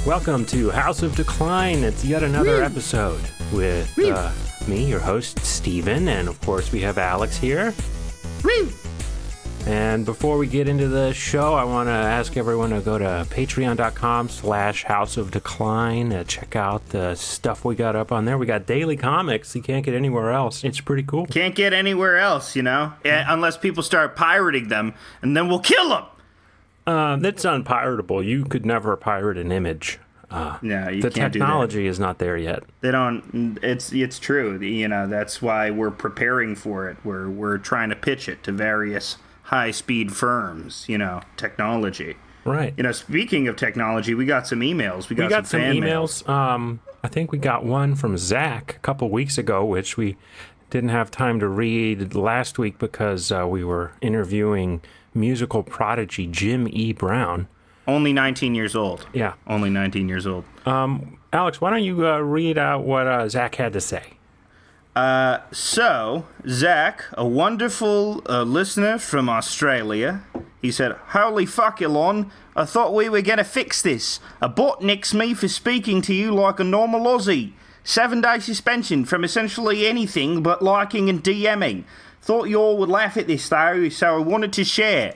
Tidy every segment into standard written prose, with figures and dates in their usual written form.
Welcome to House of Decline. It's yet another episode with me, your host, Steven, and of course we have Alex here. And before we get into the show, I want to ask everyone to go to patreon.com/House of Decline. Check out the stuff we got up on there. We got daily comics you can't get anywhere else. It's pretty cool. Can't get anywhere else, you know, unless people start pirating them, and then we'll kill them. That's unpiratable. You could never pirate an image. No, you can't do that. The technology is not there yet. They don't. It's true. You know, that's why we're preparing for it. We're trying to pitch it to various high-speed firms. You know, technology. Right. You know, speaking of technology, we got some emails. We got some fan emails. I think we got one from Zach a couple weeks ago, which we didn't have time to read last week because we were interviewing musical prodigy Jim E. Brown. Only 19 years old. Yeah. Only 19 years old. Alex, why don't you read out what Zach had to say? So, Zach, a wonderful listener from Australia, he said, "Holy fuck, Elon, I thought we were going to fix this. A bot nicks me for speaking to you like a normal Aussie. 7-day suspension from essentially anything but liking and DMing. Thought you all would laugh at this, though, so I wanted to share."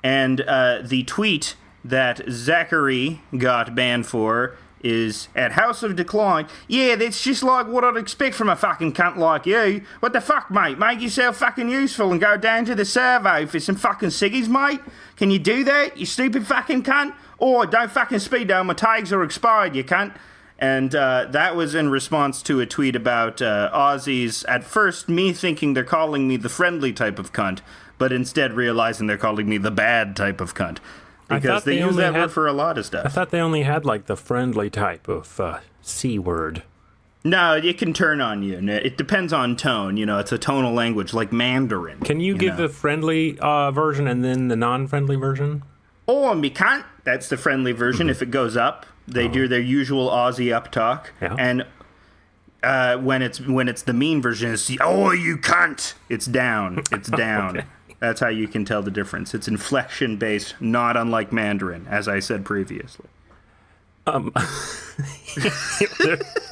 And the tweet that Zachary got banned for is at House of Decline. "Yeah, that's just like what I'd expect from a fucking cunt like you. What the fuck, mate? Make yourself fucking useful and go down to the servo for some fucking ciggies, mate. Can you do that, you stupid fucking cunt? Or don't fucking speed down, my tags are expired, you cunt." And that was in response to a tweet about Aussies, at first me thinking they're calling me the friendly type of cunt, but instead realizing they're calling me the bad type of cunt. Because they use that word for a lot of stuff. I thought they only had, like, the friendly type of C word. No, it can turn on you. It depends on tone. You know, it's a tonal language, like Mandarin. Can you give the friendly version and then the non-friendly version? Oh, me cunt. That's the friendly version. Mm-hmm. If it goes up, they do their usual Aussie up talk. Yeah. And when it's the mean version, it's "Oh, you cunt." It's down. It's down. Okay. That's how you can tell the difference. It's inflection-based, not unlike Mandarin, as I said previously.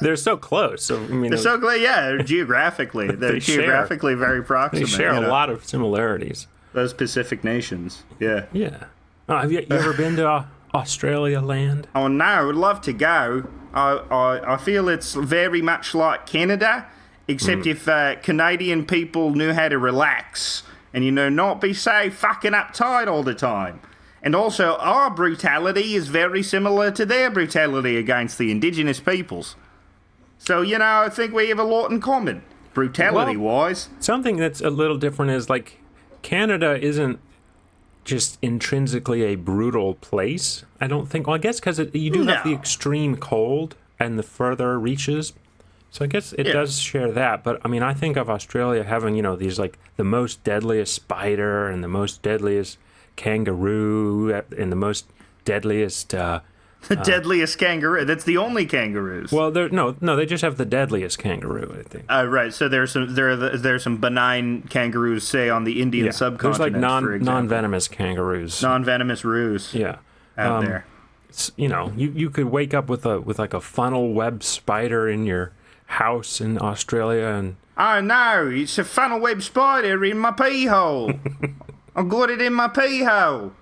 They're so close. So, I mean, they're so close, yeah, geographically. They're geographically very proximate. They share a lot of similarities. Those Pacific nations, yeah. Yeah. Have you ever been to Australia land? Oh, no, I would love to go. I feel it's very much like Canada, except if Canadian people knew how to relax. And, you know, not be so fucking uptight all the time. And also, our brutality is very similar to their brutality against the indigenous peoples. So, you know, I think we have a lot in common, brutality-wise. Something that's a little different is, like, Canada isn't just intrinsically a brutal place, I don't think. Well, I guess because you do have the extreme cold and the further reaches. So I guess it does share that, but I mean, I think of Australia having, you know, these like the most deadliest spider and the most deadliest kangaroo and the most deadliest... the deadliest kangaroo. That's the only kangaroos. Well, no, they just have the deadliest kangaroo, I think. Right, so there's some benign kangaroos, say, on the Indian subcontinent, there's like non-venomous kangaroos. Non-venomous roos. Yeah. Out there. You know, you could wake up with like a funnel web spider in your house in Australia and... Oh no, it's a funnel web spider in my pee hole. I got it in my pee hole.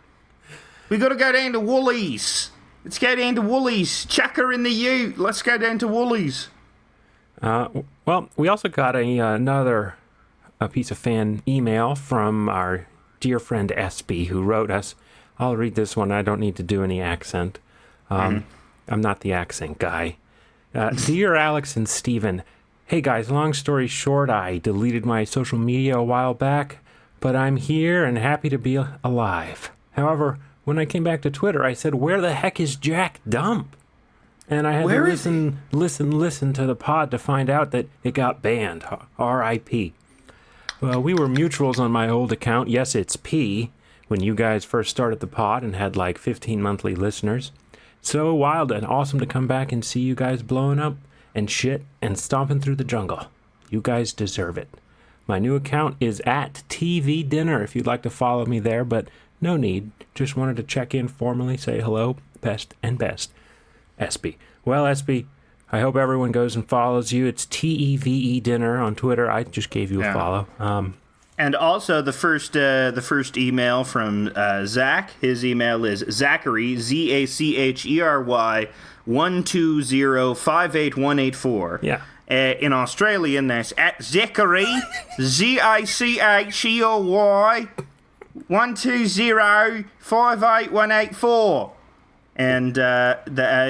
We gotta go down to Woolies. Let's go down to Woolies. Chuck her in the ute. Let's go down to Woolies. Well, we also got another piece of fan email from our dear friend SB who wrote us. I'll read this one. I don't need to do any accent. I'm not the accent guy. Dear Alex and Steven, hey guys, long story short, I deleted my social media a while back, but I'm here and happy to be alive. However, when I came back to Twitter, I said, "Where the heck is Jack Dump?" And I had to listen to the pod to find out that it got banned. R.I.P. Well, we were mutuals on my old account. Yes, it's P. When you guys first started the pod and had like 15 monthly listeners. So wild and awesome to come back and see you guys blowing up and shit and stomping through the jungle. You guys deserve it. My new account is at TV Dinner if you'd like to follow me there, but no need. Just wanted to check in formally, say hello, best and best. Espy. Well, Espy, I hope everyone goes and follows you. It's TEVE Dinner on Twitter. I just gave you a follow. And also the first email from Zach. His email is Zachary, Zachery 120588184. Yeah. In Australian, that's at Zachary, Zichery 120588184. And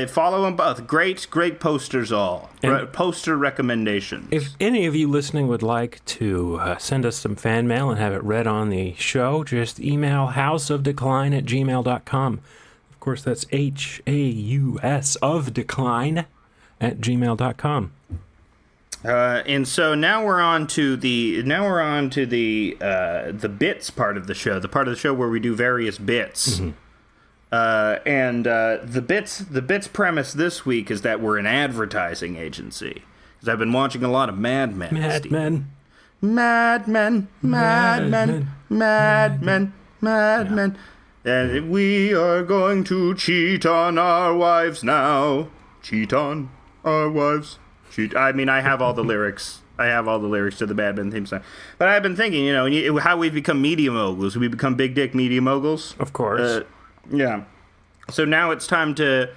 follow them both. Great posters all. Poster recommendations. If any of you listening would like to send us some fan mail and have it read on the show, just email houseofdecline@gmail.com. Of course, that's HAUS of decline @gmail.com. And so now we're on to the bits part of the show, the part of the show where we do various bits. Mm-hmm. The bits premise this week is that we're an advertising agency. Because I've been watching a lot of Mad Men. Mad Men. And we are going to cheat on our wives now. Cheat on our wives. I mean, I have all the lyrics. I have all the lyrics to the Mad Men theme song. But I've been thinking, how we've become media moguls. We become big dick media moguls. Of course. Yeah. So now it's time to,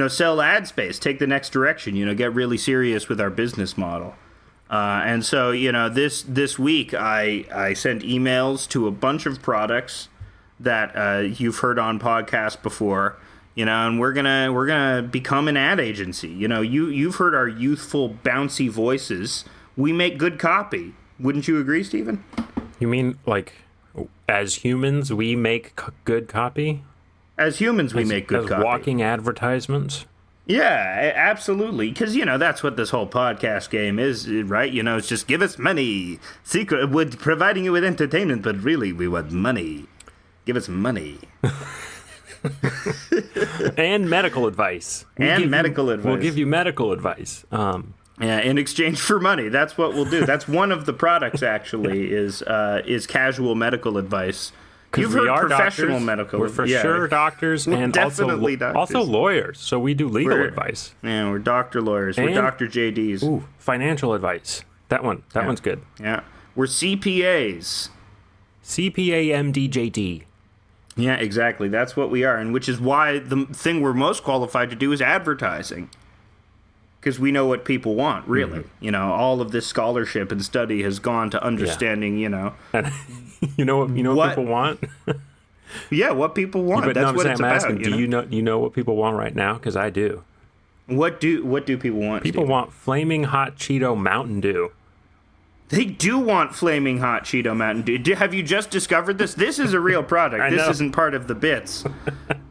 sell ad space, take the next direction, get really serious with our business model. And so, this week I sent emails to a bunch of products that you've heard on podcasts before, and we're gonna become an ad agency. You've heard our youthful, bouncy voices. We make good copy. Wouldn't you agree, Stephen? You mean, like, as humans, we make good copy? As humans, we make good copy. Walking advertisements? Yeah, absolutely. Because, that's what this whole podcast game is, right? It's just give us money. We're providing you with entertainment, but really, we want money. Give us money. And medical advice. We'll give you medical advice. Yeah, in exchange for money. That's what we'll do. That's one of the products, actually, is casual medical advice. You've heard professional doctors. medical. We're for sure doctors, and definitely doctors. Also lawyers. So we do legal advice. Yeah, we're doctor lawyers. We're Dr. JDs. Ooh, financial advice. That one's good. Yeah, we're CPAs. CPA MDJD. Yeah, exactly. That's what we are, and which is why the thing we're most qualified to do is advertising. Because we know what people want, really. Mm-hmm. All of this scholarship and study has gone to understanding, And you know what people want? Yeah, what people want. But that's what I'm it's asking, about. Do you know what people want right now? Because I do. What do people want? People Stephen? want flaming hot Cheeto Mountain Dew. They do want flaming hot Cheeto Mountain Dew. Have you just discovered this? This is a real product. This isn't part of the bits.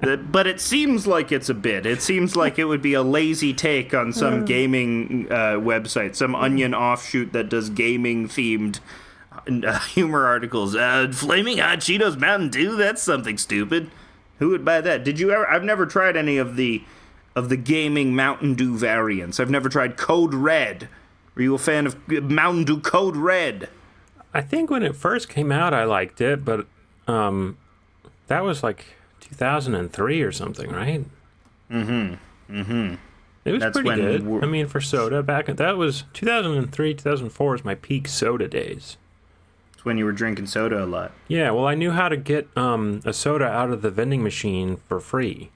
But it seems like it's a bit. It seems like it would be a lazy take on some gaming website, some Onion offshoot that does gaming-themed humor articles. Flaming hot Cheetos Mountain Dew? That's something stupid. Who would buy that? Did you ever? I've never tried any of the gaming Mountain Dew variants. I've never tried Code Red. Are you a fan of Mountain Dew Code Red? I think when it first came out, I liked it, but that was like 2003 or something, right? Mm-hmm. It was pretty good. I mean, for soda, that was 2003, 2004 was my peak soda days. It's when you were drinking soda a lot. Yeah, well, I knew how to get a soda out of the vending machine for free.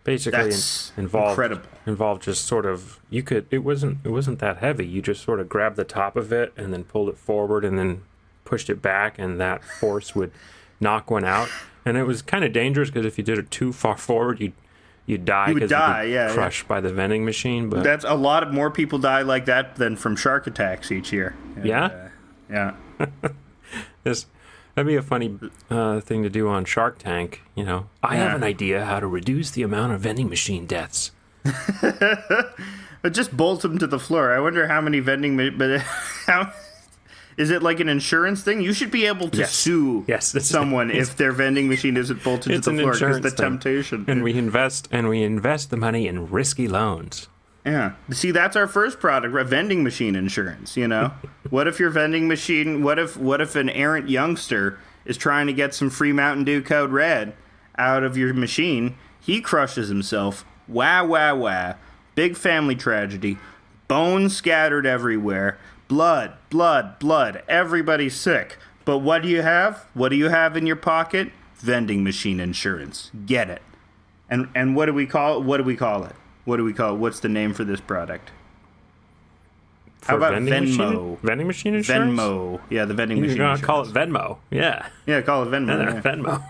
Basically, that's incredible. Involved just sort of it wasn't that heavy. You just sort of grabbed the top of it and then pulled it forward and then pushed it back, and that force would knock one out. And it was kind of dangerous because if you did it too far forward, you'd die. You would die, crushed by the vending machine. But that's a lot of more people die like that than from shark attacks each year. And, yeah. Yeah. That'd be a funny thing to do on Shark Tank, I have an idea how to reduce the amount of vending machine deaths. But just bolt them to the floor. I wonder how many how is it like an insurance thing? You should be able to sue someone if their vending machine isn't bolted to the floor because the temptation. And we invest the money in risky loans. Yeah. See, that's our first product, vending machine insurance, What if your vending machine, what if an errant youngster is trying to get some free Mountain Dew Code Red out of your machine, he crushes himself, Wah, wah, wah. Big family tragedy. Bones scattered everywhere. Blood, blood, blood. Everybody's sick. But what do you have? What do you have in your pocket? Vending machine insurance. Get it. And what do we call it? What do we call it? What's the name for this product? How about Venmo? Vending machine insurance? Venmo. Yeah, the vending machine insurance. You're going to call it Venmo. Yeah. Yeah, call it Venmo. Yeah. Venmo.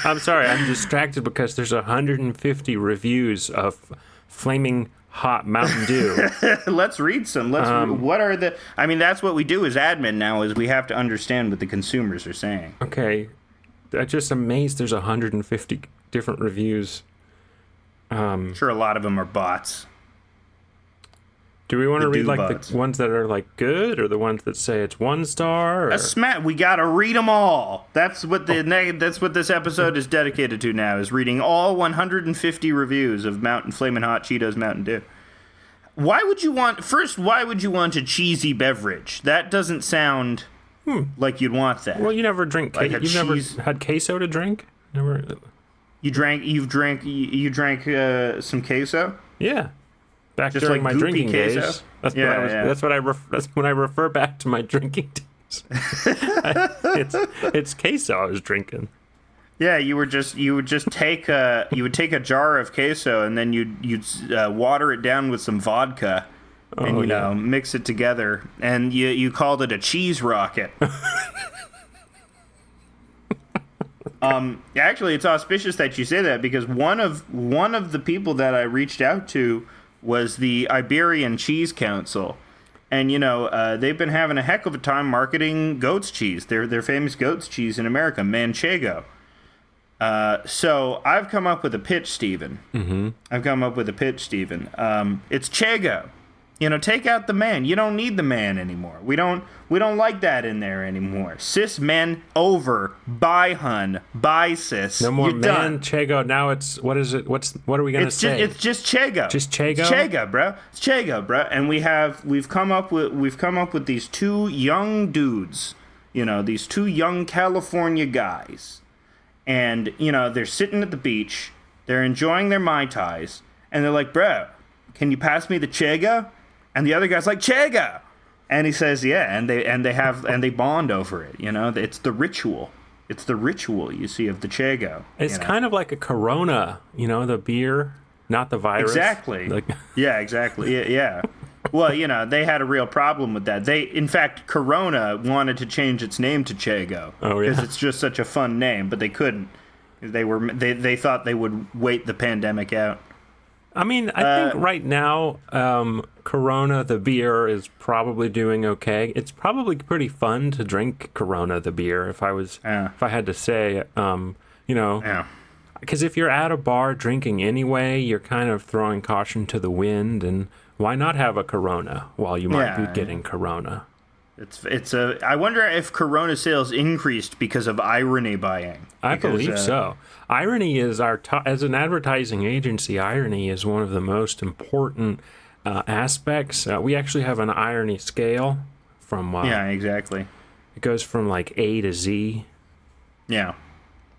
I'm sorry, I'm distracted because there's 150 reviews of flaming hot Mountain Dew. Let's read some. What are the... I mean, that's what we do as admin now, is we have to understand what the consumers are saying. Okay. I'm just amazed there's 150 different reviews. Sure, a lot of them are bots. Do we want to read like the ones that are like good, or the ones that say it's 1 star? Or? We gotta read them all. That's what that's what this episode is dedicated to now. Is reading all 150 reviews of Flamin' Hot Cheetos Mountain Dew. Why would you want a cheesy beverage? That doesn't sound like you'd want that. Well, you never drink. Like you've never had queso to drink. Never. You drank some queso. Yeah. Back just during like my drinking queso? days. That's when I refer back to my drinking days. It's queso I was drinking. Yeah, you would take a jar of queso and then you'd water it down with some vodka and mix it together, and you called it a cheese rocket. Actually, it's auspicious that you say that, because one of the people that I reached out to was the Iberian Cheese Council. And, they've been having a heck of a time marketing goat's cheese. Their famous goat's cheese in America, manchego. So I've come up with a pitch, Stephen. Mm-hmm. It's chego. Take out the man. You don't need the man anymore. We don't like that in there anymore. Cis men over. Bye, hun. Bye, sis. No more You're man done. chego. Now what is it? What are we gonna say? It's just chego. Just chego. It's chego, bro. It's chego, bro. And we've come up with these 2 young dudes. These 2 young California guys, and they're sitting at the beach. They're enjoying their Mai Tais, and they're like, bro, can you pass me the chego? And the other guy's like, chega! And he says, yeah, and they bond over it, It's the ritual. It's the ritual, you see, of the chego. It's kind of like a Corona, the beer, not the virus. Exactly. Yeah, exactly. Yeah. Well, they had a real problem with that. In fact, Corona wanted to change its name to Chego. Oh, yeah. Because it's just such a fun name, but they couldn't. They thought they would wait the pandemic out. I mean, I think right now, Corona, the beer, is probably doing okay. It's probably pretty fun to drink Corona, the beer, if I had to say, because if you're at a bar drinking anyway, you're kind of throwing caution to the wind, and why not have a Corona while you might be getting Corona? I wonder if Corona sales increased because of irony buying. I believe so. Irony is as an advertising agency, irony is one of the most important aspects. We actually have an irony scale from... yeah, exactly. It goes from like A to Z. Yeah.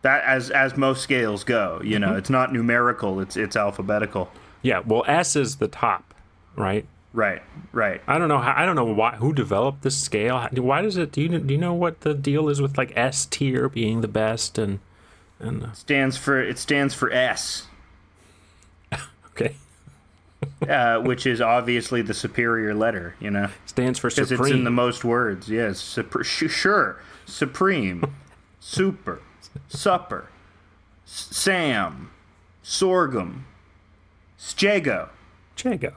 That as most scales go, it's not numerical, it's alphabetical. Yeah, well, S is the top, right? Right. I don't know who developed this scale. Why does it? Do you know what the deal is with like S tier being the best and it stands for S. Okay. Which is obviously the superior letter, Stands for supreme. Because it's in the most words. Yes, sure. Supreme, super, supper, Sam, sorghum, Stego. Chego.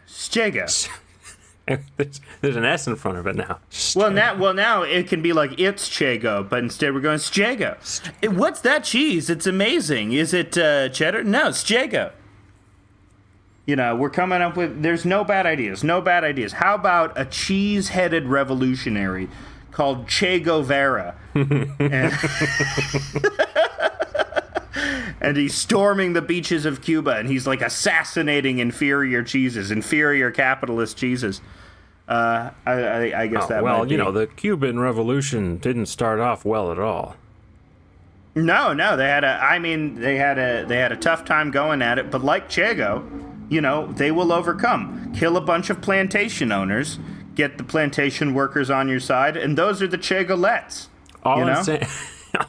Stego. There's an S in front of it now. Well, now it can be like it's Chego, but instead we're going Stego. What's that cheese? It's amazing. Is it cheddar? No, it's Stego. We're coming up with... There's no bad ideas. How about a cheese-headed revolutionary called Cheeverra? And he's storming the beaches of Cuba, and he's like assassinating inferior capitalist cheeses. I guess that. Well, the Cuban Revolution didn't start off well at all. No, they had a tough time going at it, but like Chego, they will overcome. Kill a bunch of plantation owners, get the plantation workers on your side, and those are the Chegolets. All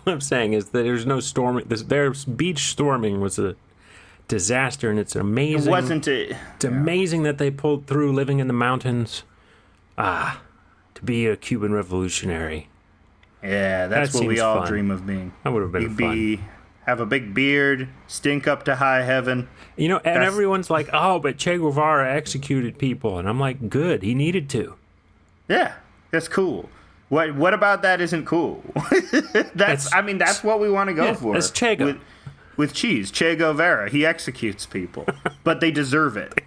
I'm saying is that there's no storming. Their beach storming was a disaster, and it's amazing. It's amazing that they pulled through living in the mountains. To be a Cuban revolutionary. Yeah, that's what we all dream of being. That would have been fun. Have a big beard, stink up to high heaven. And everyone's like, oh, but Che Guevara executed people. And I'm like, good, he needed to. Yeah, that's cool. What about that isn't cool? That's what we want to go for. That's Che with cheese. Che Guevara, he executes people. But they deserve it.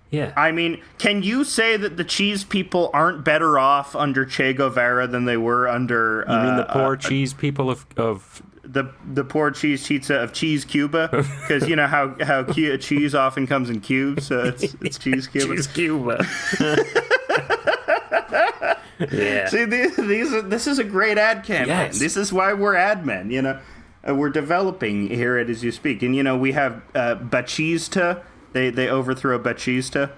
Yeah. I mean, can you say that the cheese people aren't better off under Che Guevara than they were under... You mean the poor cheese people of... The poor cheese pizza of Cheese Cuba? Because you know how cheese often comes in cubes, so it's Cheese Cuba. Cheese Cuba. Yeah. See, this is a great ad campaign. Yes. This is why we're ad men, We're developing here at As You Speak. And, we have Batista... They overthrow Batista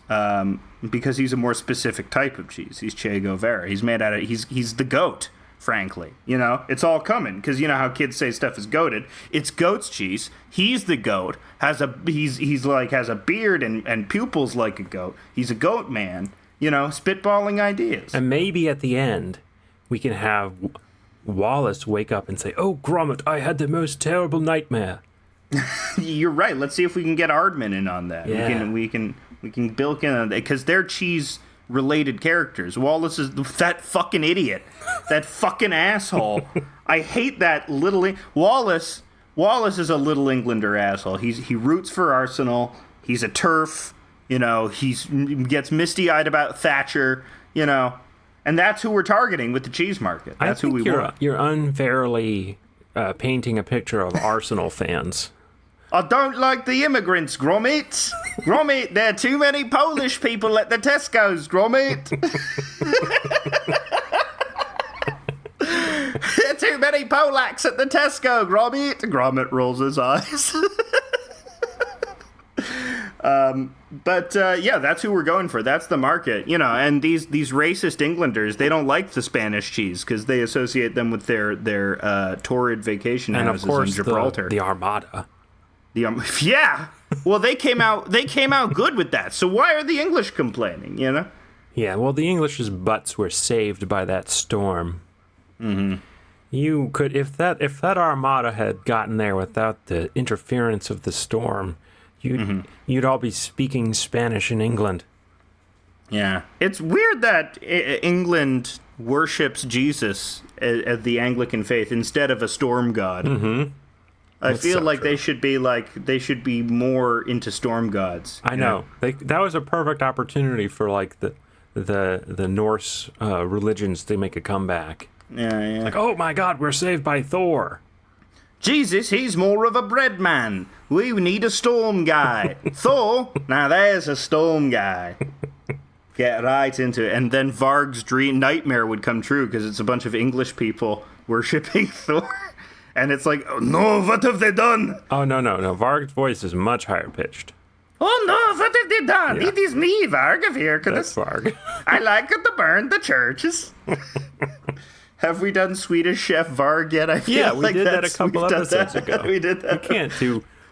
because he's a more specific type of cheese. He's Che Guevara. He's made out of he's the goat, frankly. It's all coming because you know how kids say stuff is goated. It's goat's cheese. He's the goat. Has a beard and pupils like a goat. He's a goat man. Spitballing ideas. And maybe at the end we can have Wallace wake up and say, "Oh, Gromit, I had the most terrible nightmare." You're right. Let's see if we can get Aardman in on that. Yeah. We can bilk in on that because they're cheese-related characters. Wallace is that fucking idiot, that fucking asshole. I hate that little Wallace. Wallace is a Little Englander asshole. He roots for Arsenal. He's a turf. He gets misty-eyed about Thatcher. And that's who we're targeting with the cheese market. That's who we want. You're unfairly painting a picture of Arsenal fans. I don't like the immigrants, Gromit. Gromit, there are too many Polish people at the Tesco's, Gromit. There are too many Polacks at the Tesco, Gromit. Gromit rolls his eyes. But that's who we're going for. That's the market, and these racist Englanders, they don't like the Spanish cheese because they associate them with their torrid vacation and houses of course in Gibraltar. The Armada. Yeah. Well, they came out good with that. So why are the English complaining, Yeah, well, the English's butts were saved by that storm. Mm-hmm. You could, if that Armada had gotten there without the interference of the storm, you'd all be speaking Spanish in England. Yeah. It's weird that England worships Jesus as the Anglican faith instead of a storm god. Mm-hmm. I feel like they should be more into storm gods. I know. That was a perfect opportunity for the Norse religions to make a comeback. Yeah. Like, oh my God, we're saved by Thor. Jesus, he's more of a bread man. We need a storm guy. Thor, now there's a storm guy. Get right into it. And then Varg's nightmare would come true because it's a bunch of English people worshipping Thor. And it's like, oh no, what have they done? Oh, no. Varg's voice is much higher pitched. Oh no, what have they done? Yeah. It is me, Varg of here. That's Varg. I like to burn the churches. Have we done Swedish Chef Varg yet? I feel we did that a couple episodes ago. We did that.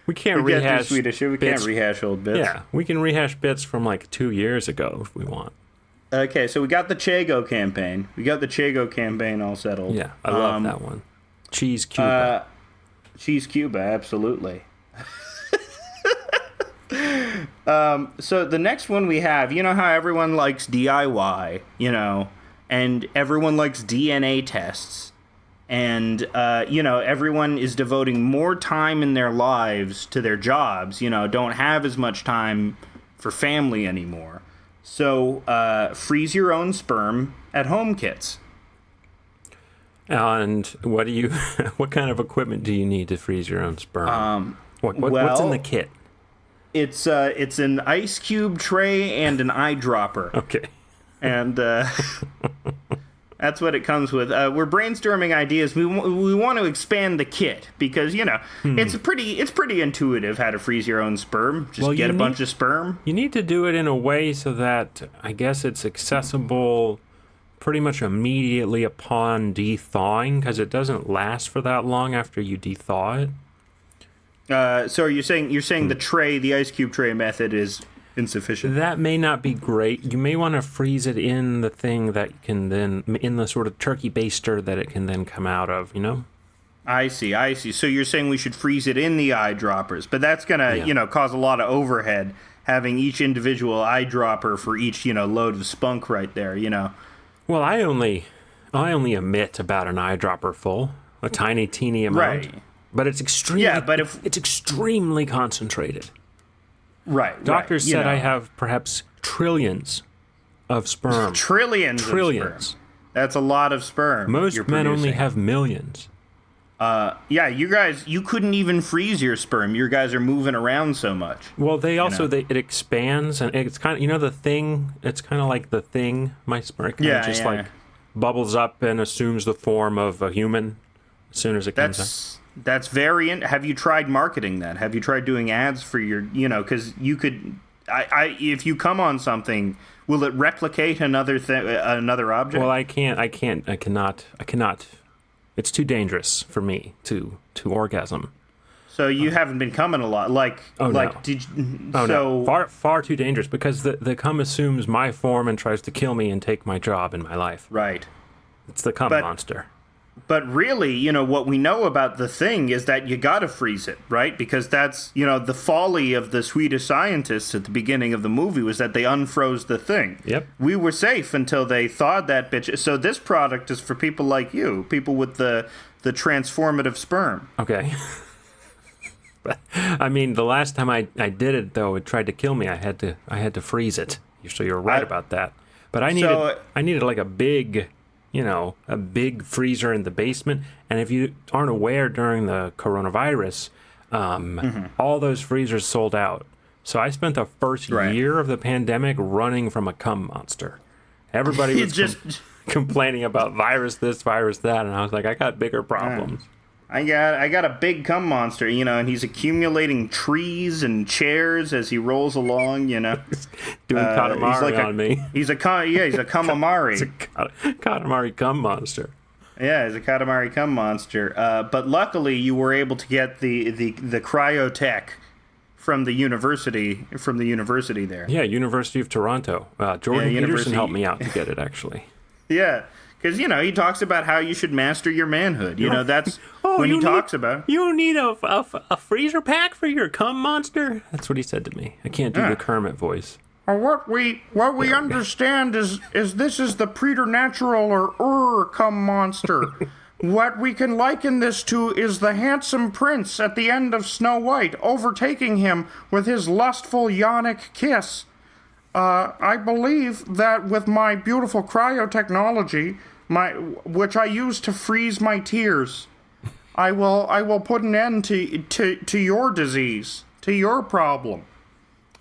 We can't rehash Swedish. We can't rehash old bits. Yeah, we can rehash bits from 2 years ago if we want. Okay, so we got the Chego campaign. We got the Chego campaign all settled. Yeah, I love that one. Cheese Cuba. Cheese Cuba, absolutely. So the next one we have, you know how everyone likes DIY, and everyone likes DNA tests. And, everyone is devoting more time in their lives to their jobs, don't have as much time for family anymore. So freeze your own sperm at home kits. And what kind of equipment do you need to freeze your own sperm? What's in the kit? It's an ice cube tray and an eyedropper. Okay. And That's what it comes with. We're brainstorming ideas. We want to expand the kit because it's pretty intuitive how to freeze your own sperm. Just get a bunch of sperm. You need to do it in a way so that I guess it's accessible pretty much immediately upon de-thawing, because it doesn't last for that long after you de-thaw it. So you're saying the ice cube tray method is insufficient? That may not be great. You may want to freeze it in the thing that can then, in the sort of turkey baster that it can then come out of, I see. So you're saying we should freeze it in the eyedroppers, but that's gonna, cause a lot of overhead, having each individual eyedropper for each, load of spunk right there, Well, I only emit about an eyedropper full, a tiny, teeny amount. Right. But it's extremely, it's extremely concentrated. Right. Doctors said I have perhaps trillions of sperm. Trillions. Of sperm. That's a lot of sperm. Most men only have millions. You guys, you couldn't even freeze your sperm. Your guys are moving around so much. Well, they also, it expands, and it's kind of, the thing, it's kind of like the thing, my sperm kind of bubbles up and assumes the form of a human as soon as it comes out. That's have you tried marketing that? Have you tried doing ads for your, because you could, if you come on something, will it replicate another object? Well, I cannot. It's too dangerous for me to orgasm. So you haven't been coming a lot, far too dangerous, because the cum assumes my form and tries to kill me and take my job in my life. Right. It's the cum monster. But really, what we know about the thing is that you gotta freeze it, right? Because that's, the folly of the Swedish scientists at the beginning of the movie was that they unfroze the thing. Yep. We were safe until they thawed that bitch. So this product is for people like you, people with the transformative sperm. Okay. But, I mean, the last time I did it, though, it tried to kill me. I had to freeze it. So you're right about that. But I needed like a big freezer in the basement. And if you aren't aware, during the coronavirus, all those freezers sold out. So I spent the first year of the pandemic running from a cum monster. Everybody was complaining about virus this, virus that, and I was like, I got bigger problems. I got a big cum monster, and he's accumulating trees and chairs as he rolls along, Doing Katamari on me. He's a Kamamari. It's a Katamari cum monster. Yeah, he's a Katamari cum monster. But luckily, you were able to get the cryotech from the university there. Yeah, University of Toronto. Jordan Peterson helped me out to get it, actually. Yeah. Because, he talks about how you should master your manhood. That's when he talks about... You need a freezer pack for your cum monster? That's what he said to me. I can't do the Kermit voice. What we understand is this is the preternatural or cum monster. What we can liken this to is the handsome prince at the end of Snow White, overtaking him with his lustful yonic kiss. I believe that with my beautiful cryotechnology, which I use to freeze my tears, I will put an end to your disease, to your problem.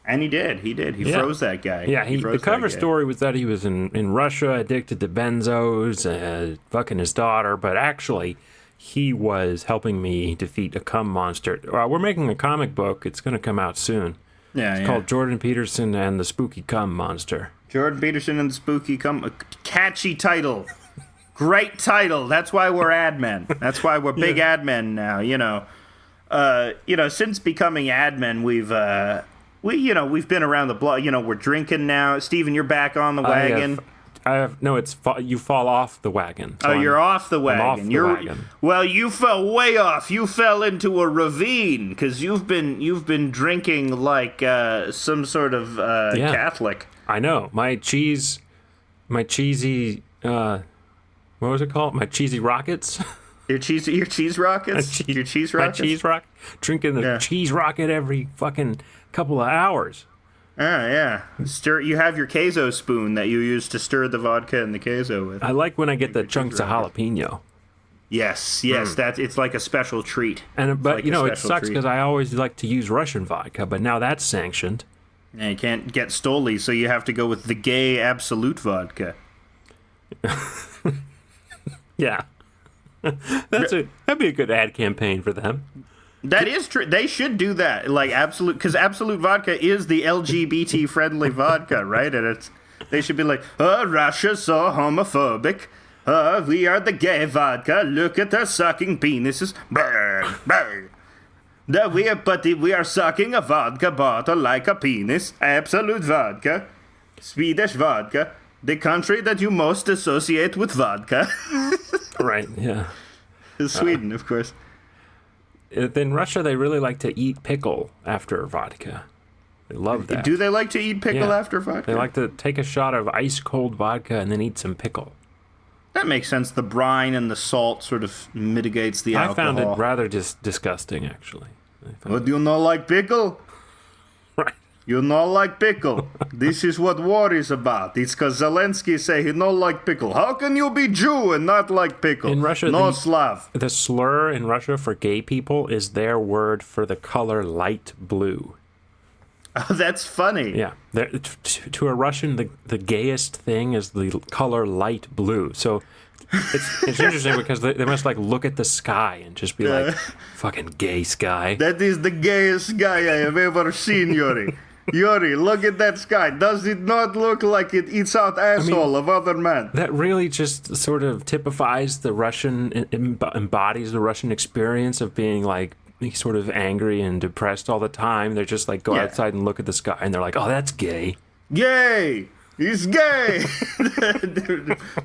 And he did. He froze that guy. Yeah, the cover story was that he was in Russia, addicted to benzos, fucking his daughter, but actually, he was helping me defeat a cum monster. We're making a comic book. It's going to come out soon. It's called Jordan Peterson and the Spooky Cum Monster. Jordan Peterson and the Spooky Cum... Catchy title. Great title. That's why we're ad men. That's why we're big ad men now, since becoming ad men, we've been around the block. We're drinking now. Steven, you're back on the wagon. You fall off the wagon. So you're off the wagon. I'm off the wagon. Well, you fell way off. You fell into a ravine because you've been drinking like some sort of Catholic. I know. My cheesy what was it called? My cheesy rockets. Your cheese rockets. Your cheese rockets. My cheese rock. Drinking the cheese rocket every fucking couple of hours. Yeah. You have your queso spoon that you use to stir the vodka and the queso with. I like when I get the chunks of jalapeno. Yes, it's like a special treat. But it sucks because I always like to use Russian vodka, but now that's sanctioned. Yeah, you can't get Stoli, so you have to go with the gay absolute vodka. Yeah. That'd be a good ad campaign for them. That is true. They should do that. Like Absolute, because Absolute Vodka is the LGBT friendly vodka, right? And they should be like, Russia's so homophobic. We are the gay vodka. Look at their sucking penises. Brr, brr. We are sucking a vodka bottle like a penis. Absolute Vodka. Swedish vodka. The country that you most associate with vodka. Right, yeah. Is Sweden, of course. In Russia, they really like to eat pickle after vodka. They love that. Do they like to eat pickle after vodka? They like to take a shot of ice-cold vodka and then eat some pickle. That makes sense. The brine and the salt sort of mitigates the alcohol. I found it rather disgusting, actually. But you not like pickle? Right. You not like pickle. This is what war is about. It's because Zelensky say he not like pickle. How can you be Jew and not like pickle? In Russia, no Slav. The slur in Russia for gay people is their word for the color light blue. Oh, that's funny. Yeah. To a Russian, the gayest thing is the color light blue. So it's interesting because they must like look at the sky and just be like, fucking gay sky. That is the gayest sky I have ever seen, Yuri. Yuri, look at that sky. Does it not look like it eats out asshole of other men? That really just sort of typifies the Russian, embodies the Russian experience of being like sort of angry and depressed all the time. They're just like go outside and look at the sky and they're like, oh, that's gay. Gay! He's gay!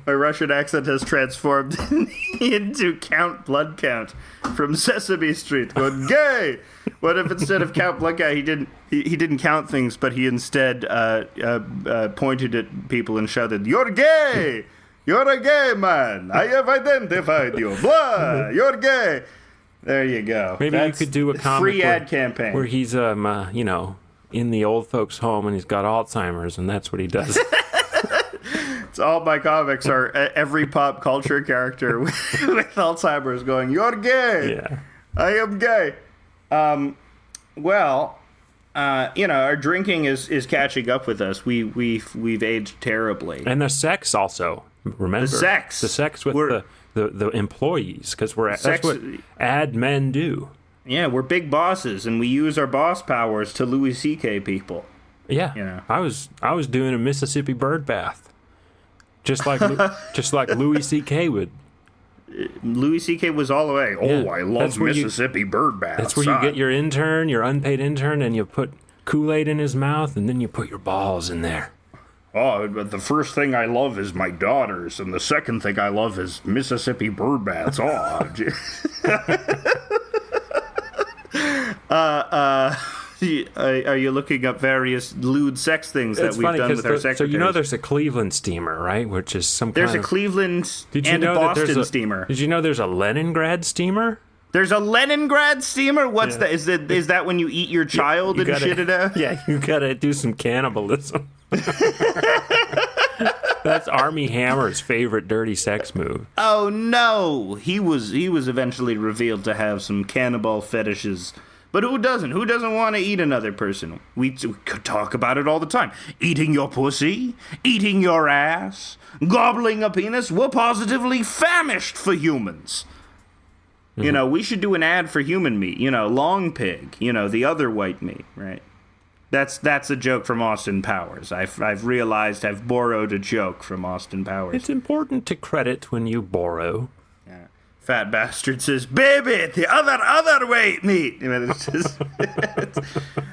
My Russian accent has transformed into Count Blood Count from Sesame Street. Going, gay! What if instead of Count Blood Count, he didn't count things, but he instead pointed at people and shouted, "You're gay! You're a gay man! I have identified you! Blah! You're gay!" There you go. Maybe you could do a comic free ad campaign where he's in the old folks' home and he's got Alzheimer's and that's what he does. It's all my comics are every pop culture character with Alzheimer's going, "You're gay. Yeah. I am gay." Our drinking is catching up with us. We've aged terribly. And the sex also. Remember the sex with the employees, because that's what ad men do. Yeah, we're big bosses, and we use our boss powers to Louis C.K. people. Yeah, I was doing a Mississippi bird bath, just like Louis C.K. would. Louis C.K. was all the way. Oh, yeah, I love Mississippi bird baths. That's where you get your unpaid intern, and you put Kool-Aid in his mouth, and then you put your balls in there. Oh, but the first thing I love is my daughters, and the second thing I love is Mississippi bird baths. Oh, are you looking up various lewd sex things that we've done with our secretaries? So you know there's a Cleveland steamer, right? Which is some there's kind a Cleveland and a Boston steamer. Did you know there's a Leningrad steamer? There's a Leningrad steamer? What's that? Is that when you eat your child and shit it out? Yeah, you gotta do some cannibalism. That's Armie Hammer's favorite dirty sex move. Oh no, he was eventually revealed to have some cannibal fetishes. But who doesn't? Who doesn't want to eat another person? We could talk about it all the time. Eating your pussy, eating your ass, gobbling a penis. We're positively famished for humans. Mm-hmm. You know, we should do an ad for human meat. You know, long pig. You know, the other white meat, right? That's a joke from Austin Powers. I've realized I've borrowed a joke from Austin Powers. It's important to credit when you borrow. Yeah. Fat bastard says, "Baby, the other white meat." You know, it's just,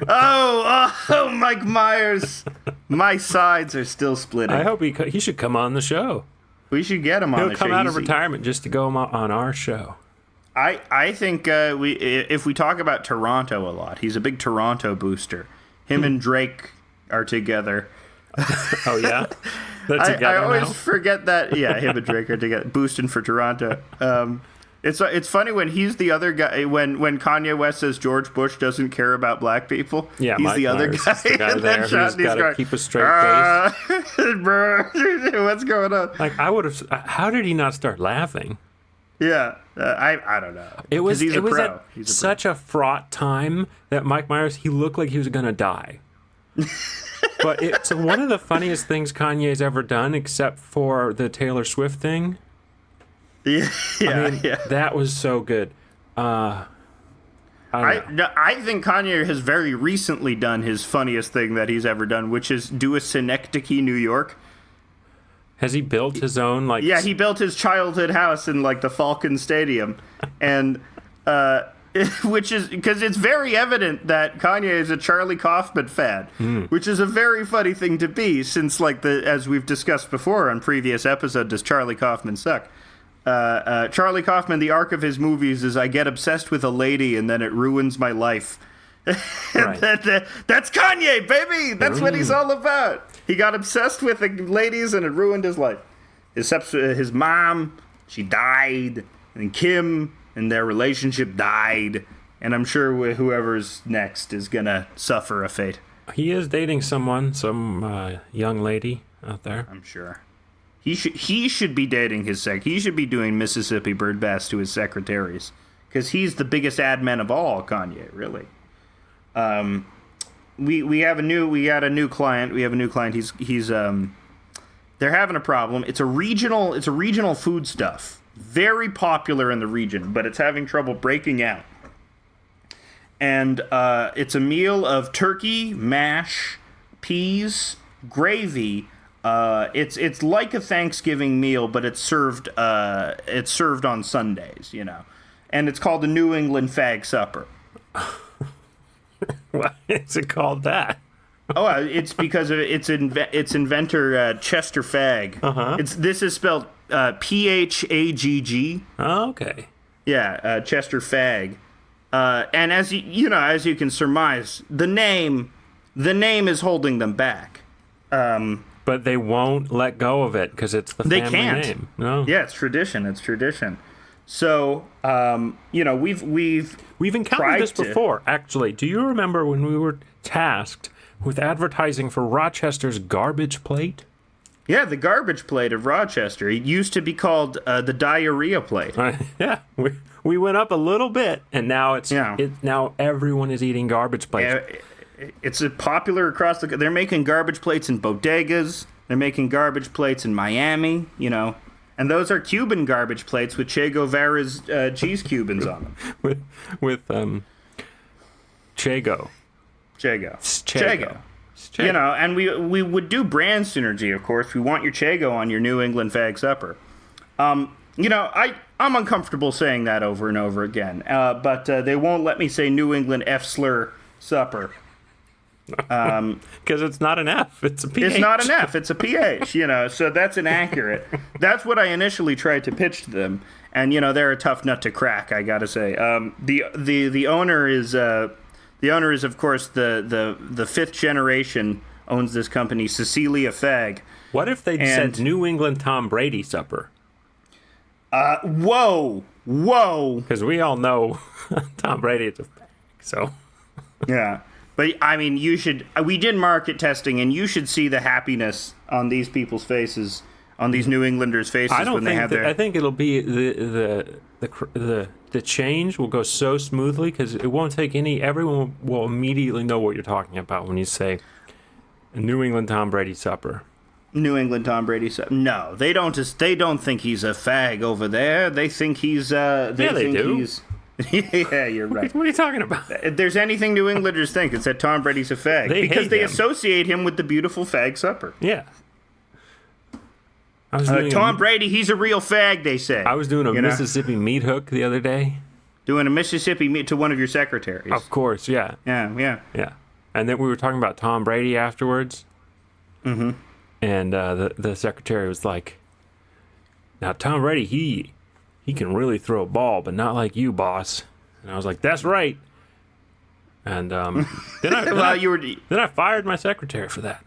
oh, Mike Myers. My sides are still splitting. I hope he should come on the show. We should get him on the show. He'll come out of retirement just to go on our show. I think if we talk about Toronto a lot, he's a big Toronto booster. Him and Drake are together. Oh, yeah? I always forget that. Yeah, him and Drake are together, boosting for Toronto. It's funny when he's the other guy, when Kanye West says George Bush doesn't care about black people. Yeah, he's Mike the other Myers guy. is the guy there who's got to keep a straight face. What's going on? Like, I would have... How did he not start laughing? Yeah, I don't know. It was such a fraught time that Mike Myers, he looked like he was going to die. But it's one of the funniest things Kanye's ever done, except for the Taylor Swift thing. Yeah, that was so good. I think Kanye has very recently done his funniest thing that he's ever done, which is do a Synecdoche, New York. Has he built his own, like... Yeah, he built his childhood house in, like, the Falcon Stadium. And, which is... Because it's very evident that Kanye is a Charlie Kaufman fan, which is a very funny thing to be, since, like, as we've discussed before on previous episode, does Charlie Kaufman suck? Charlie Kaufman, the arc of his movies is I get obsessed with a lady and then it ruins my life. Right. That's Kanye, baby! That's what he's all about. He got obsessed with the ladies and it ruined his life. His mom, she died, and Kim and their relationship died, and I'm sure whoever's next is gonna suffer a fate. He is dating some young lady out there. I'm sure. He should be dating his He should be doing Mississippi Birdbaths to his secretaries, because he's the biggest ad man of all, Kanye, really. We got a new client. He's they're having a problem. It's a regional food stuff, very popular in the region, but it's having trouble breaking out. And it's a meal of turkey, mash, peas, gravy. It's like a Thanksgiving meal, but it's served on Sundays, you know. And it's called the New England Fag Supper. Why is it called that? Oh, it's because of its inventor Chester Fag. Uh-huh. This is spelled Phagg. Oh, okay. Yeah, Chester Fag. And as you can surmise, the name is holding them back. But they won't let go of it because it's the family name. No. Yeah, it's tradition. So, we've encountered this before, actually. Do you remember when we were tasked with advertising for Rochester's garbage plate? Yeah, the garbage plate of Rochester. It used to be called the diarrhea plate. Yeah, we went up a little bit, and now now everyone is eating garbage plates. Yeah, it's popular across they're making garbage plates in bodegas. They're making garbage plates in Miami, you know. And those are Cuban garbage plates with Che Guevara's cheese Cubans on them. with Chego. Chego. You know, and we would do brand synergy, of course. We want your Chego on your New England Fag Supper. You know, I'm uncomfortable saying that over and over again. But they won't let me say New England f-slur supper. Because it's not an F, it's a PH. It's not an F, it's a PH, you know, so that's inaccurate. That's what I initially tried to pitch to them, and, you know, they're a tough nut to crack, I gotta say. The owner is, of course, the fifth generation owns this company, Cecilia Fag. What if they said New England Tom Brady Supper? Whoa! Because we all know Tom Brady is a fag, so... Yeah. But, I mean, we did market testing, and you should see the happiness on these people's faces, on these New Englanders' faces when they have their... I think it'll be the change will go so smoothly because it won't take everyone will immediately know what you're talking about when you say New England Tom Brady Supper. New England Tom Brady Supper. No, they don't think he's a fag over there. They think he's... they do. Yeah, you're right. What are you talking about? If there's anything New Englanders think, it's that Tom Brady's a fag. Because they associate him with the beautiful fag supper. Yeah. Tom Brady, he's a real fag, they say. I was doing a Mississippi meat hook the other day. Doing a Mississippi meat to one of your secretaries. Of course, yeah. Yeah. And then we were talking about Tom Brady afterwards. Mm-hmm. And the secretary was like, now, Tom Brady, he can really throw a ball, but not like you, boss. And I was like, that's right. And then I fired my secretary for that.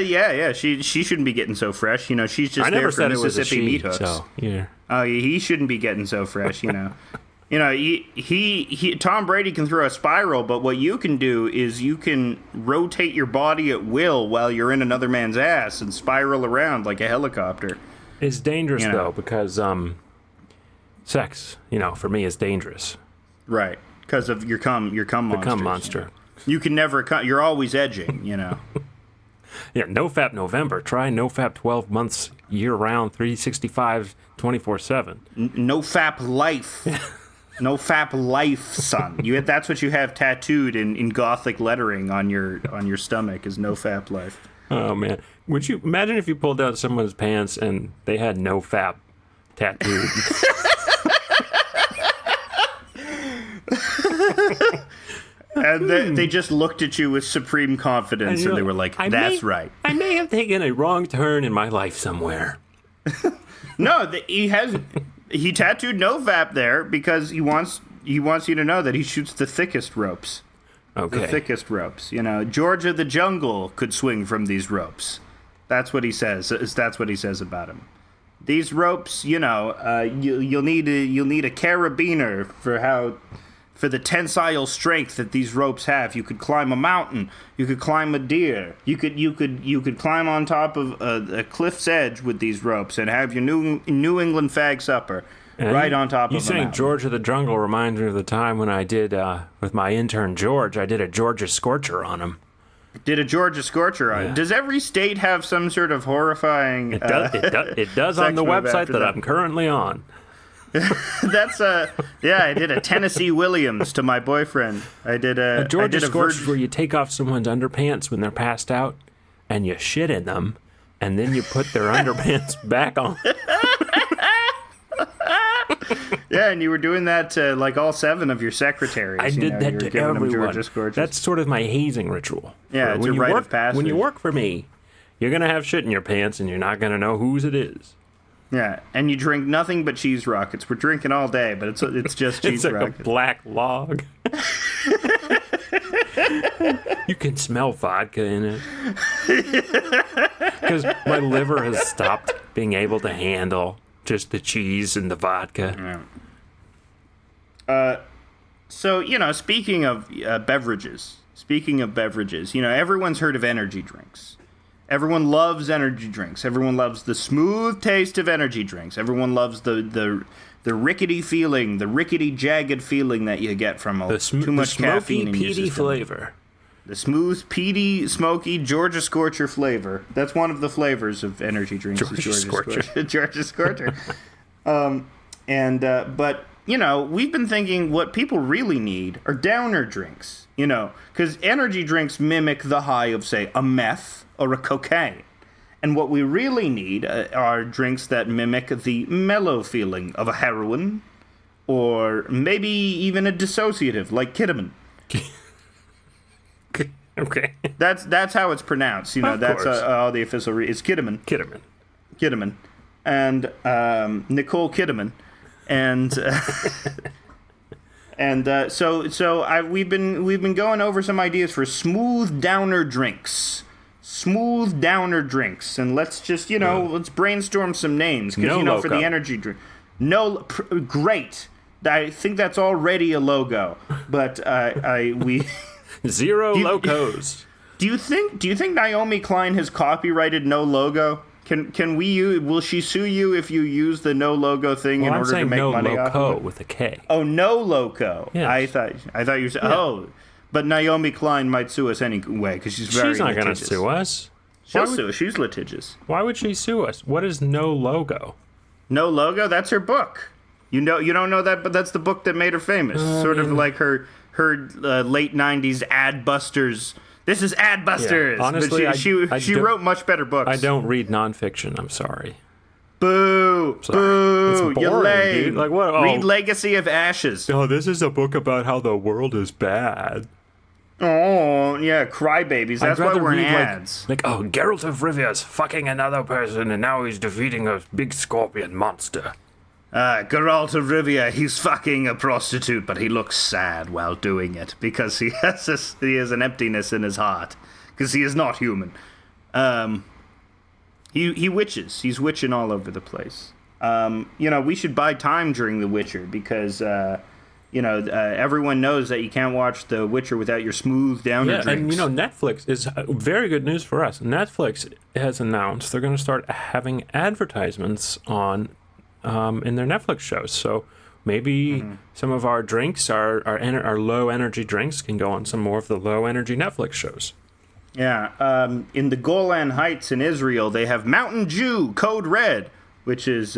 Yeah. She shouldn't be getting so fresh. You know, she's just there for Mississippi meat hooks. So, yeah. Oh, he shouldn't be getting so fresh. You know. You know, he Tom Brady can throw a spiral, but what you can do is you can rotate your body at will while you're in another man's ass and spiral around like a helicopter. It's dangerous, though, because sex, you know, for me is dangerous. Right, because of your cum monster. The cum monster. You can never you're always edging, you know. Yeah, no-fap November. Try no-fap 12 months year-round, 365, 24/7. No-fap life. No-fap life, son. That's what you have tattooed in Gothic lettering on your stomach is no-fap life. Oh, man. Would you imagine if you pulled down someone's pants and they had no-fap tattooed? And they just looked at you with supreme confidence, and they were like, that's right. I may have taken a wrong turn in my life somewhere. No, he tattooed no-fap there because he wants you to know that he shoots the thickest ropes. Okay. The thickest ropes. You know, George of the Jungle could swing from these ropes. That's what he says. That's what he says about him. These ropes, you know, you'll need a carabiner for the tensile strength that these ropes have. You could climb a mountain. You could climb a deer. You could climb on top of a cliff's edge with these ropes and have your New England Fag Supper right on top of a mountain. You saying George of the Jungle reminds me of the time when I did, with my intern George, I did a Georgia Scorcher on him. Did a Georgia Scorcher on it? Does every state have some sort of horrifying... It does on the website that I'm currently on. That's I did a Tennessee Williams to my boyfriend. I did a Georgia Scorcher is where you take off someone's underpants when they're passed out, and you shit in them, and then you put their underpants back on. Yeah, and you were doing that to like all 7 of your secretaries. I did that to everyone. That's That's sort of my hazing ritual. Yeah, it's a rite of passage. When you work for me, you're gonna have shit in your pants, and you're not gonna know whose it is. Yeah, and you drink nothing but cheese rockets. We're drinking all day, but it's just cheese it's like rockets. A black log. You can smell vodka in it. Because my liver has stopped being able to handle just the cheese and the vodka. Yeah. So, you know, speaking of beverages, you know, everyone's heard of energy drinks. Everyone loves energy drinks. Everyone loves the smooth taste of energy drinks. Everyone loves the rickety feeling, the rickety, jagged feeling that you get from too much caffeine in your peaty system. flavor. The smooth, peaty, smoky Georgia Scorcher flavor. That's one of the flavors of energy drinks. Georgia Scorcher. Georgia Scorcher. But, you know, we've been thinking what people really need are downer drinks, you know, because energy drinks mimic the high of, say, a meth or a cocaine. And what we really need are drinks that mimic the mellow feeling of a heroin or maybe even a dissociative like ketamine. Okay. That's how it's pronounced. You know, that's all the official it's ketamine. Kidman. And Nicole Kidman. And so we've been going over some ideas for smooth downer drinks. And let's just, you know, let's brainstorm some names because, you know, for the energy drink. Great. I think that's already a logo, but we Zero locos. Do you think Naomi Klein has copyrighted no logo? Can we use? Will she sue you if you use the no logo thing in order to make money off of it? with a K. Oh, no loco. Yes. I thought you said but Naomi Klein might sue us anyway because she's very. She's not going to litigious. sue us. She'll sue us. She's litigious. Why would she sue us? What is no logo? No logo. That's her book. You don't know that, but that's the book that made her famous. Sort of like her late '90s Adbusters. This is Adbusters. Yeah, honestly, but she wrote much better books. I don't read nonfiction. I'm sorry. Boo! Boo! It's boring, You're lame. dude. Like what? Read Legacy of Ashes. Oh, this is a book about how the world is bad. Oh, yeah, crybabies. That's why we're in ads. Like, Geralt of Rivia's fucking another person, and now he's defeating a big scorpion monster. Geralt of Rivia, he's fucking a prostitute, but he looks sad while doing it because he has an emptiness in his heart because he is not human. He witches. He's witching all over the place. You know, we should buy time during The Witcher because everyone knows that you can't watch The Witcher without your smooth downer drinks. And you know, Netflix is very good news for us. Netflix has announced they're going to start having advertisements on. In their Netflix shows. So maybe some of our drinks, our low energy drinks, can go on some more of the low energy Netflix shows. Yeah, in the Golan Heights in Israel, they have Mountain Dew Code Red, which is...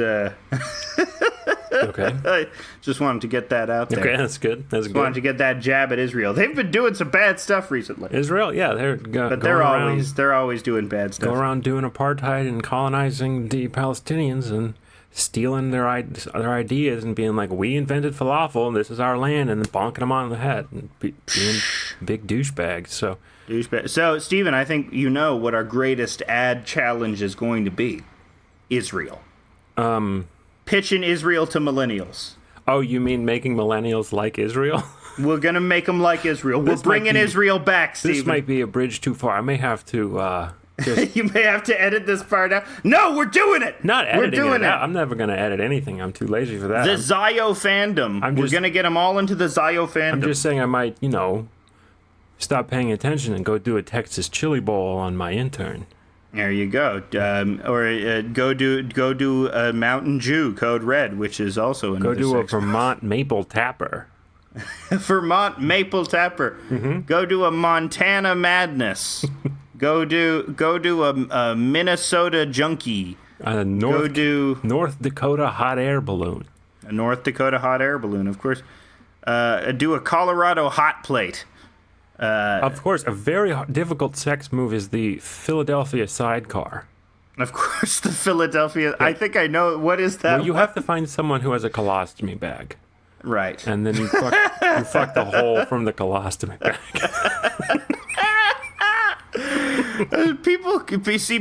Okay. I just wanted to get that out there. Okay, that's good. That's good. Wanted to get that jab at Israel. They've been doing some bad stuff recently. Israel, yeah, they're always doing bad stuff. Go around doing apartheid and colonizing the Palestinians and stealing their ideas and being like, we invented falafel and this is our land, and then bonking them on the head and being big douchebags. So, Stephen, I think you know what our greatest ad challenge is going to be. Israel. Pitching Israel to millennials. Oh, you mean making millennials like Israel? We're going to make them like Israel. We're bringing Israel back, Stephen. This might be a bridge too far. I may have to... You may have to edit this part out. No, we're doing it. Not editing it out. I'm never going to edit anything. I'm too lazy for that. The Zio fandom. We're going to get them all into the Zio fandom. I'm just saying I might, stop paying attention and go do a Texas chili bowl on my intern. There you go. Or go do a Mountain Dew Code Red, which is also another. Go do a Vermont maple tapper. Vermont maple tapper. Mm-hmm. Go do a Montana Madness. Go do a Minnesota junkie. North Dakota hot air balloon. A North Dakota hot air balloon, of course. Do a Colorado hot plate. Of course, a very difficult sex move is the Philadelphia sidecar. Of course, the Philadelphia... Yeah. I think I know... What is that? Well, you have to find someone who has a colostomy bag. Right. And then you fuck the hole from the colostomy bag.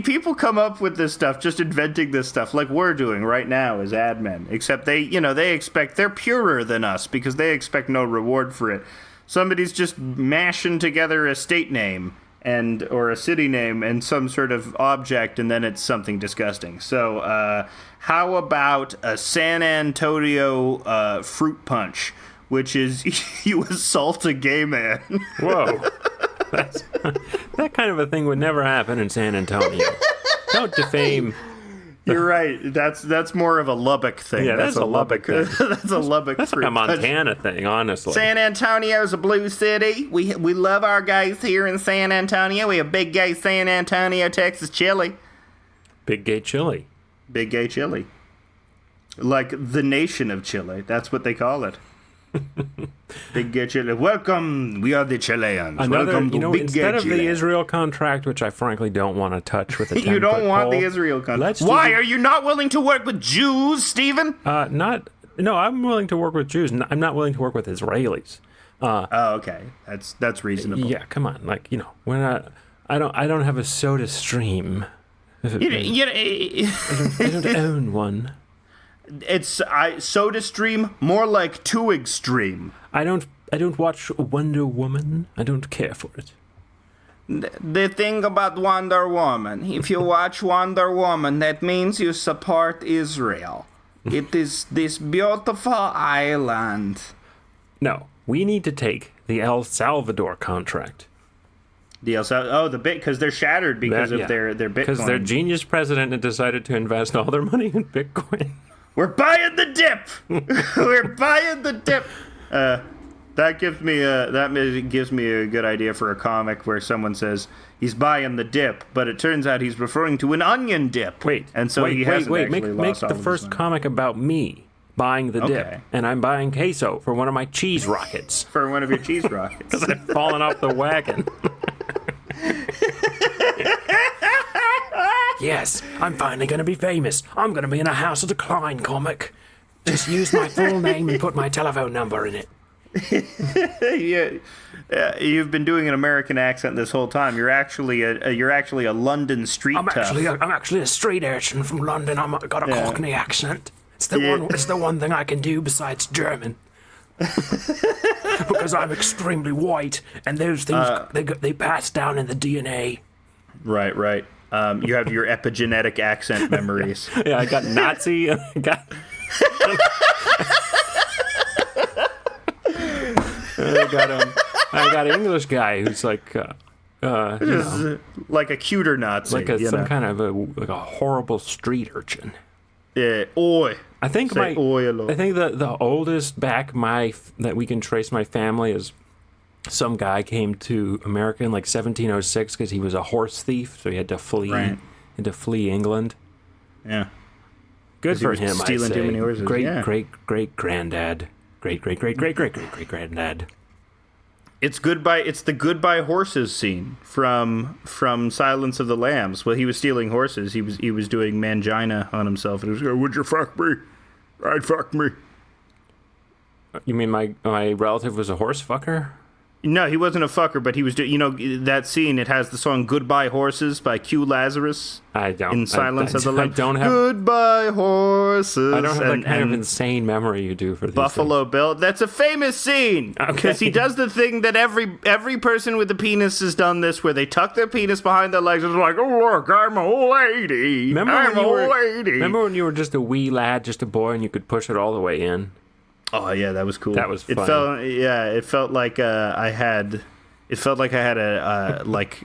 People come up with this stuff, just inventing this stuff, like we're doing right now as ad men. Except they're purer than us because they expect no reward for it. Somebody's just mashing together a state name or a city name and some sort of object, and then it's something disgusting. So, how about a San Antonio fruit punch, which is you assault a gay man? Whoa. That kind of a thing would never happen in San Antonio. Don't defame. You're right. That's more of a Lubbock thing. Yeah, that's a Lubbock thing. That's a Lubbock. That's like a Montana thing, honestly. San Antonio's a blue city. We love our guys here in San Antonio. We have big gay San Antonio, Texas chili. Big gay chili. Big gay chili. Like the nation of Chile. That's what they call it. Big gay Chile. Welcome. We are the Chileans. Welcome to Big instead gay of Chile. The Israel contract, which I frankly don't want to touch with a 10-foot You don't want pole, the Israel contract. Why are you not willing to work with Jews, Stephen? No, I'm willing to work with Jews. I'm not willing to work with Israelis. Okay. That's reasonable. Yeah, come on. Like, we're not. I don't have a Soda Stream. I don't own one. It's Soda Stream, more like Too Extreme. I don't watch Wonder Woman. I don't care for it. The thing about Wonder Woman, if you watch Wonder Woman, that means you support Israel. It is this beautiful island. No, we need to take the El Salvador contract. Because they're shattered because of their Bitcoin. Because their genius president had decided to invest all their money in Bitcoin. We're buying the dip. We're buying the dip. That gives me a good idea for a comic where someone says he's buying the dip, but it turns out he's referring to an onion dip. Wait, make the first comic about me buying the dip, and I'm buying queso for one of my cheese rockets. For one of your cheese rockets, because I've fallen off the wagon. Yes, I'm finally going to be famous. I'm going to be in a House of Decline comic. Just use my full name and put my telephone number in it. Yeah, you've been doing an American accent this whole time. You're actually a London street tough. I'm actually a street urchin from London. I've got a Cockney accent. It's the one thing I can do besides German. Because I'm extremely white, and those things they pass down in the DNA. Right. You have your epigenetic accent memories. Yeah, I got Nazi. I got an English guy who's like, like a cuter Nazi, like some kind of a horrible street urchin. Oi. I think Say oi a lot. I think the oldest back that we can trace my family is some guy came to America in like 1706 because he was a horse thief, so he had to flee. Right. Had to flee England. Yeah. Good for he was him. stealing I say. too many horses. Great, Yeah. great granddad. Great granddad. It's the goodbye horses scene from Silence of the Lambs. Well, he was stealing horses. He was doing mangina on himself, and he was going, "Would you fuck me? I'd fuck me." You mean my relative was a horse fucker? No, he wasn't a fucker, but he was doing. You know that scene. It has the song "Goodbye Horses" by Q Lazarus. I don't. In Silence of the Lambs. I don't have. Goodbye horses. I don't have that kind of insane memory you do for these Buffalo things. Bill. That's a famous scene because he does the thing that every person with a penis has done this, where they tuck their penis behind their legs and they're like, "Oh look, I'm a lady. Remember when you were just a wee lad, just a boy, and you could push it all the way in? Oh yeah, that was cool. That was fun. It felt like I had a like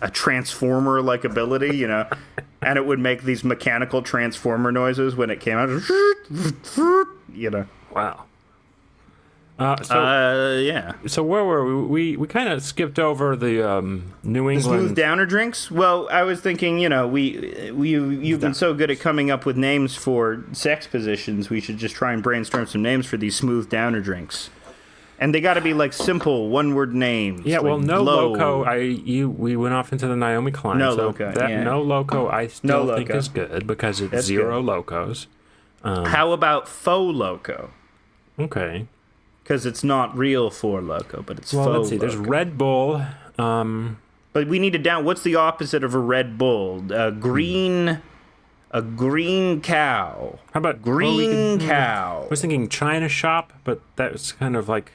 a transformer like ability, you know, and it would make these mechanical transformer noises when it came out, you know. Wow. Yeah. So where were we? We kind of skipped over the New England Smooth downer drinks. Well, I was thinking, you know, you've been so good at coming up with names for sex positions. We should just try and brainstorm some names for these smooth downer drinks. And they got to be like simple one-word names. Yeah, well, like noloko. We went off into the Naomi Klein. Noloko, That yeah. noloko I still Noloko. think is good because it's That's zero good. locos. How about faux loco? Okay. Because it's not real Four Loco, but it's Well, faux let's see. There's Loco. Red Bull. But we need to down. What's the opposite of a Red Bull? A green cow. How about Green I cow. was thinking China shop, but that's kind of like.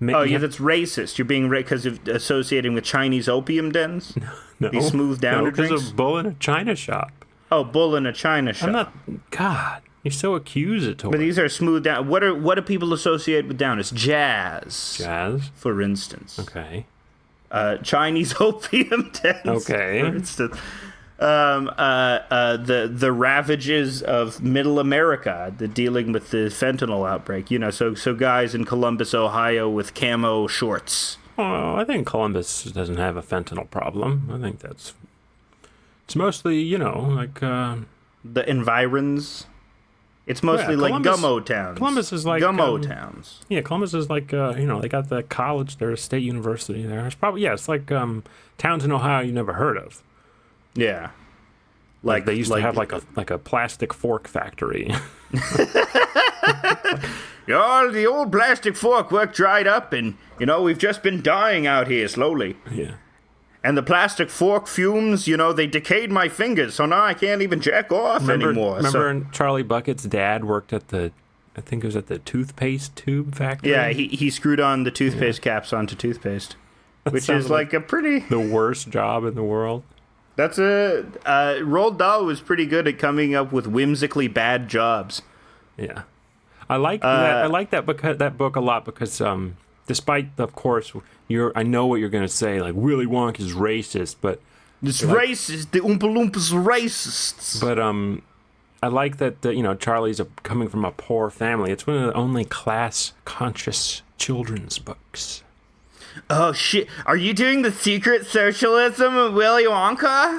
Oh yeah, that's racist. You're being because of associating with Chinese opium dens. no, These smooth downer because drinks. a bull in a China shop. Oh, bull in a China shop. I'm not. God, you're so accusatory. But these are smooth down. What do people associate with downers? Jazz. Jazz. For instance. Okay. Chinese opium dens. Okay. For instance. The ravages of Middle America, the dealing with the fentanyl outbreak. You know, so guys in Columbus, Ohio, with camo shorts. Oh, I think Columbus doesn't have a fentanyl problem. I think it's mostly, you know, like The environs. It's mostly like Columbus- gummo towns. Columbus is like gummo towns. Yeah, Columbus is like you know, they got the college there, state university there. It's probably it's like towns in Ohio you never heard of. Yeah. Like they used to have like a plastic fork factory. Oh, the old plastic fork work dried up, and you know we've just been dying out here slowly. Yeah. And the plastic fork fumes, you know, they decayed my fingers, so now I can't even jack off anymore. Remember Charlie Bucket's dad worked at I think it was at the toothpaste tube factory? Yeah, he screwed on the toothpaste caps onto toothpaste, which sounds is like a pretty... The worst job in the world. That's Roald Dahl was pretty good at coming up with whimsically bad jobs. Yeah. I like that. I like that book a lot because despite, of course, I know what you're going to say, like Willy Wonka is racist, but It's racist. The Oompa Loompas racists. But I like that you know, Charlie's coming from a poor family. It's one of the only class-conscious children's books. Oh shit! Are you doing the secret socialism of Willy Wonka?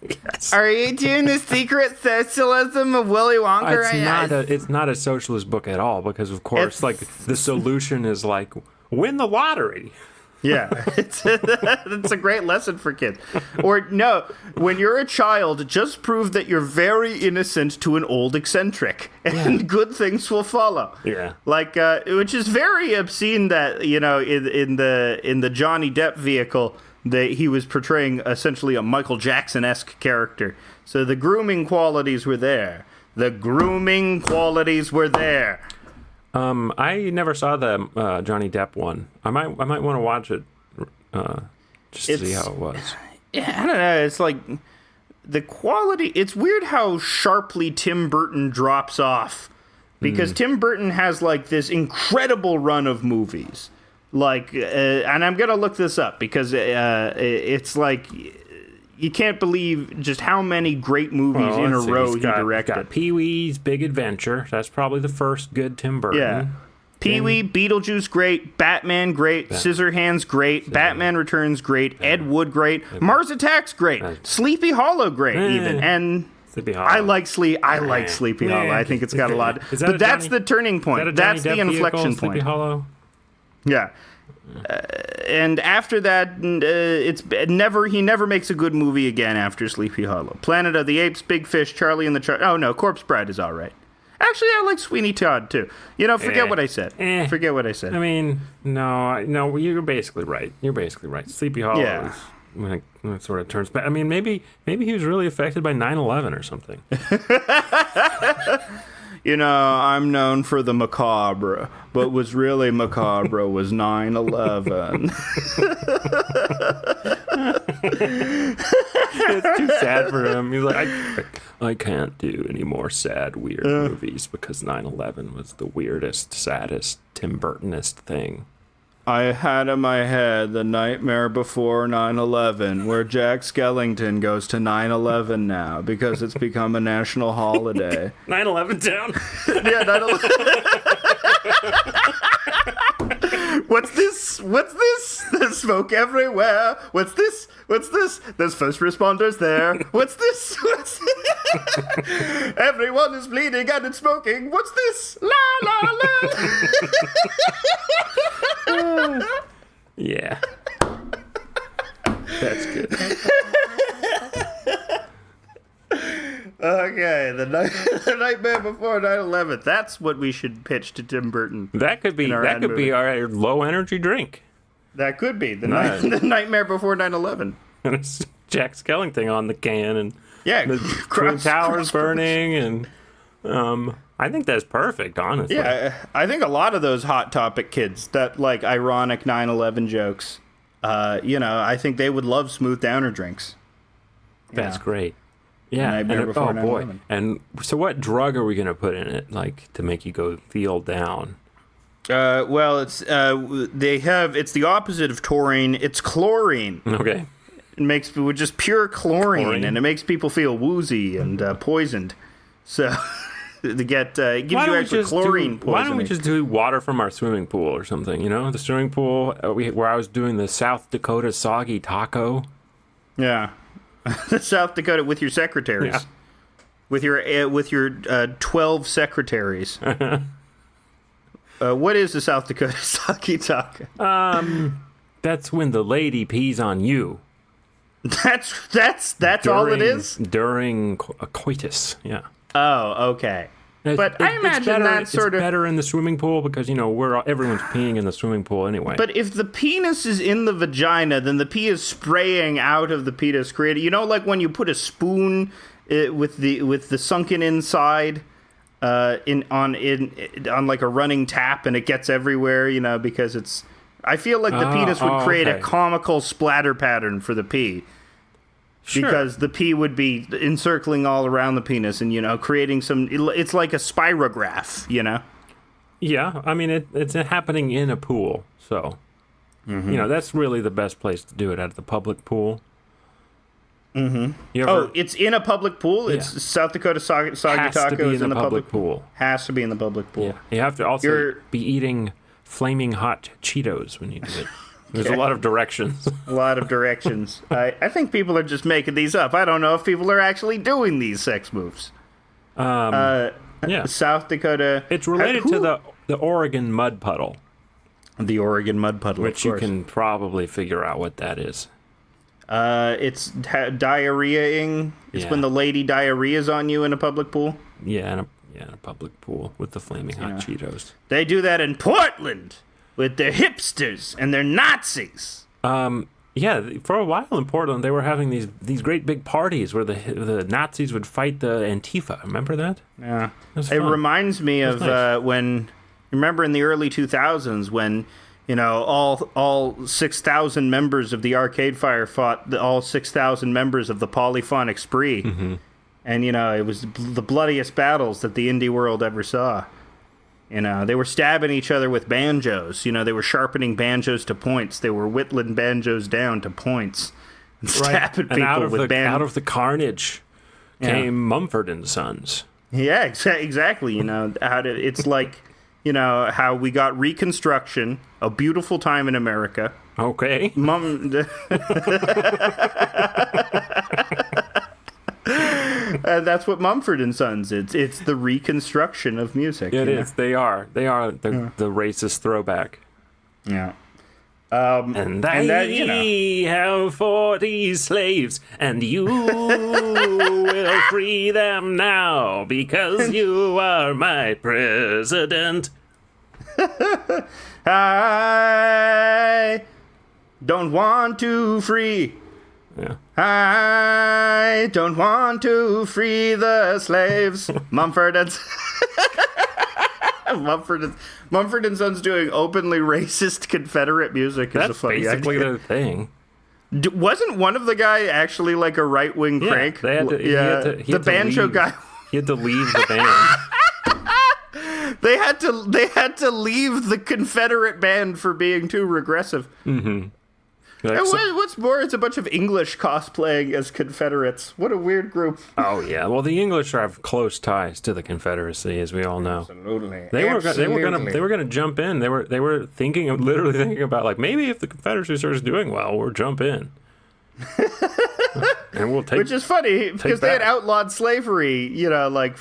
Yes. Are you doing the secret socialism of Willy Wonka? It's not a socialist book at all because, of course, It's- like the solution is like win the lottery. Yeah, it's a great lesson for kids. Or no, when you're a child, just prove that you're very innocent to an old eccentric, and good things will follow. Yeah. Like, which is very obscene that, you know, in the Johnny Depp vehicle, that he was portraying essentially a Michael Jackson-esque character. So the grooming qualities were there. I never saw the Johnny Depp one. I might want to watch it just to see how it was. Yeah, I don't know. It's like the quality. It's weird how sharply Tim Burton drops off because Tim Burton has like this incredible run of movies. Like, and I'm gonna look this up because it's like, you can't believe just how many great movies in a row he directed. Got Pee-wee's Big Adventure. That's probably the first good Tim Burton. Yeah. Pee-wee, Beetlejuice, great. Batman, great. Scissorhands, great. Batman Returns, great. Ed Wood, great. Mars Attacks, great. Sleepy Hollow, great, even. And Sleepy Hollow. I like Sleepy Hollow. I think it's got a lot. But that's the turning point. That's the inflection point. Sleepy Hollow? Yeah. And after that, he never makes a good movie again after Sleepy Hollow. Planet of the Apes, Big Fish, Charlie and the Oh no, Corpse Bride is all right. Actually, I like Sweeney Todd too. Forget what I said. Forget what I said. I mean, no, you're basically right. Sleepy Hollow. Yeah. When it sort of turns back. I mean, maybe he was really affected by 9/11 or something. I'm known for the macabre, but what's really macabre was 9/11. It's too sad for him. He's like, I can't do any more sad, weird movies because 9/11 was the weirdest, saddest, Tim Burtonist thing. I had in my head The Nightmare Before 9/11, where Jack Skellington goes to 9/11 now because it's become a national holiday. 9/11 town? Yeah, 9/11. What's this? There's smoke everywhere. What's this? There's first responders there. What's this? Everyone is bleeding and it's smoking. What's this? La la la. Yeah. That's good. Okay, the Nightmare Before 9/11. That's what we should pitch to Tim Burton. That could be our low energy drink. That could be the Nightmare Before 9/11. And it's Jack Skellington on the can and the Twin Towers burning and I think that's perfect, honestly. Yeah, I think a lot of those Hot Topic kids that like ironic 9/11 jokes, I think they would love Smooth Downer drinks. That's great. Yeah. Before 9/11. Boy. And so what drug are we going to put in it, like, to make you go feel down? Well, it's it's the opposite of taurine. It's chlorine. Okay. It makes with just pure chlorine, and it makes people feel woozy and poisoned. So to get gives you actually chlorine poisoning. Why don't we just do water from our swimming pool or something? The swimming pool where I was doing the South Dakota soggy taco. Yeah. The South Dakota with your secretaries, with your 12 secretaries. What is the South Dakota soggy taco? That's when the lady pees on you. That's all it is during a coitus. Yeah. Oh, okay. But I imagine that's sort of better in the swimming pool because everyone's peeing in the swimming pool anyway. But if the penis is in the vagina, then the pee is spraying out of the penis, creating like when you put a spoon with the sunken inside on like a running tap and it gets everywhere, because it's. I feel like the penis would create a comical splatter pattern for the pee. Sure. Because the pee would be encircling all around the penis and, creating it's like a spirograph, Yeah, I mean, it's happening in a pool, so, that's really the best place to do it, at the public pool. Mm-hmm. It's in a public pool? Yeah. It's South Dakota soggy taco is in the public pool. Has to be in the public pool. Yeah. You have to also be eating flaming hot Cheetos when you do it. There's a lot of directions. I think people are just making these up. I don't know if people are actually doing these sex moves. Yeah. South Dakota. It's related to the Oregon mud puddle. The Oregon mud puddle, which you can probably figure out what that is. It's diarrheaing. It's when the lady diarrheas on you in a public pool. Yeah, in a public pool with the flaming hot Cheetos. They do that in Portland. With their hipsters and their Nazis. Yeah, for a while in Portland, they were having these great big parties where the Nazis would fight the Antifa. Remember that? Yeah. It reminds me of when, remember in the early 2000s when, all 6,000 members of the Arcade Fire fought all 6,000 members of the Polyphonic Spree. Mm-hmm. And, it was the bloodiest battles that the indie world ever saw. They were stabbing each other with banjos. They were sharpening banjos to points. They were whittling banjos down to points. stabbing people with out of the carnage came Mumford and Sons. Yeah, exactly. You know, it's like, you know, how we got Reconstruction, a beautiful time in America. Okay. That's what Mumford and Sons is. It's the Reconstruction of music. It is. They are the racist throwback. Yeah. And I have 40 slaves, and you will free them now because you are my president. I don't want to free. Yeah. I don't want to free the slaves. Mumford and Mumford and Sons doing openly racist Confederate music is a funny basically idea. their thing. Wasn't one of the guy actually like a right-wing crank? They had to, the banjo guy. He had to leave the band. They had to leave the Confederate band for being too regressive. Mm-hmm. What's more, it's a bunch of English cosplaying as Confederates. What a weird group. Oh yeah, well the English have close ties to the Confederacy, as we all know. Absolutely. They were gonna jump in. They were literally thinking about like maybe if the Confederacy starts doing well, we'll jump in. And we'll take. Which is funny because they had outlawed slavery, you know, like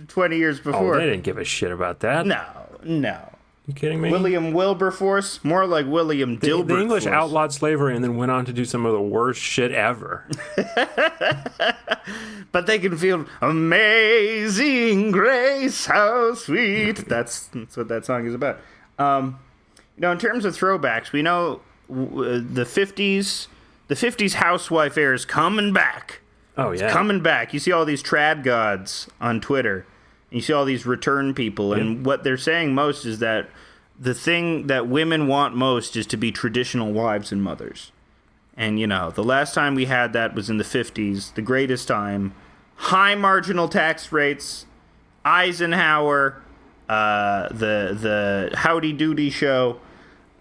20 years before. Oh, they didn't give a shit about that. No. You kidding me? William Wilberforce, more like William Dilbert. The English outlawed slavery and then went on to do some of the worst shit ever. But they can feel amazing grace, how sweet. That's what that song is about. You know, in terms of throwbacks, we know the 50s housewife era is coming back. Oh, yeah. It's coming back. You see all these trad gods on Twitter. You see all these return people, and what they're saying most is that the thing that women want most is to be traditional wives and mothers. And, you know, the last time we had that was in the 50s, the greatest time. High marginal tax rates, Eisenhower, the Howdy Doody show,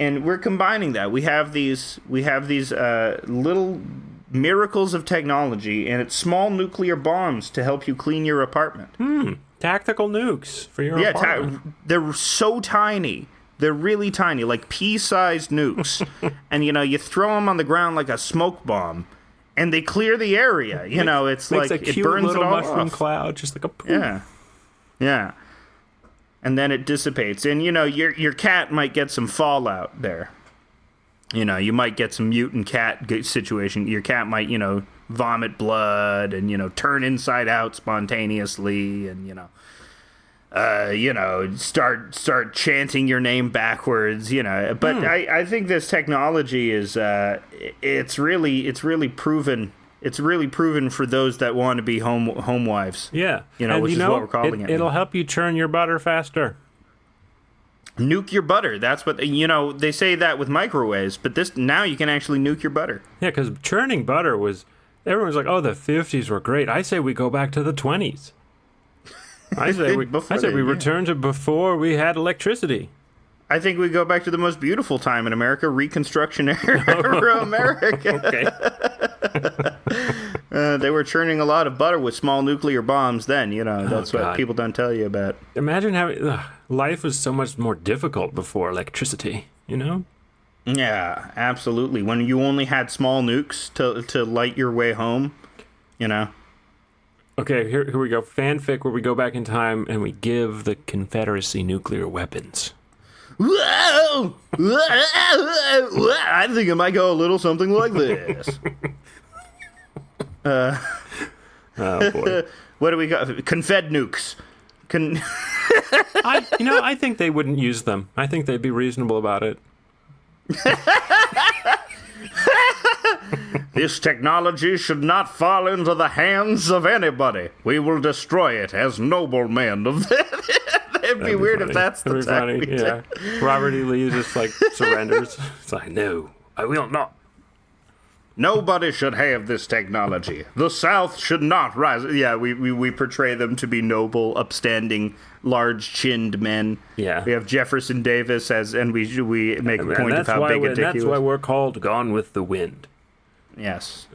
and we're combining that. We have these little miracles of technology, and it's small nuclear bombs to help you clean your apartment. Tactical nukes for your apartment. They're so tiny. They're really tiny, like pea-sized nukes. And, you know, you throw them on the ground like a smoke bomb, and they clear the area. You know, it's like a cute it burns little it all mushroom off. cloud, just like a poof. Yeah. And then it dissipates. And, you know, your cat might get some fallout there. You know, you might get some mutant cat situation. Your cat might, you know, vomit blood and, you know, turn inside out spontaneously and, start chanting your name backwards, you know. But I think this technology is it's really proven. It's really proven for those that want to be home wives. Yeah. You know, which is what we're calling it. It'll help you churn your butter faster. Nuke your butter. That's what, you know, they say that with microwaves, but now you can actually nuke your butter. Yeah, because churning butter everyone's like, oh, the 50s were great. I say we go back to the 20s. I say we return to before we had electricity. I think we go back to the most beautiful time in America, Reconstruction era America. They were churning a lot of butter with small nuclear bombs then, you know. That's what people don't tell you about. Imagine having... life was so much more difficult before electricity, you know? Yeah, absolutely. When you only had small nukes to light your way home, you know. Okay, here we go. Fanfic where we go back in time and we give the Confederacy nuclear weapons. Whoa! I think it might go a little something like this. Oh, boy. What do we got? Confed nukes. I think they wouldn't use them. I think they'd be reasonable about it. This technology should not fall into the hands of anybody. We will destroy it as noblemen of It'd be weird if that's the time we take. Robert E. Lee just like surrenders. It's like, no, I will not. Nobody should have this technology. The South should not rise. Yeah, we portray them to be noble, upstanding, large-chinned men. Yeah. We have Jefferson Davis and we make a point of how big a dick he was. That's why we're called Gone with the Wind. Yes.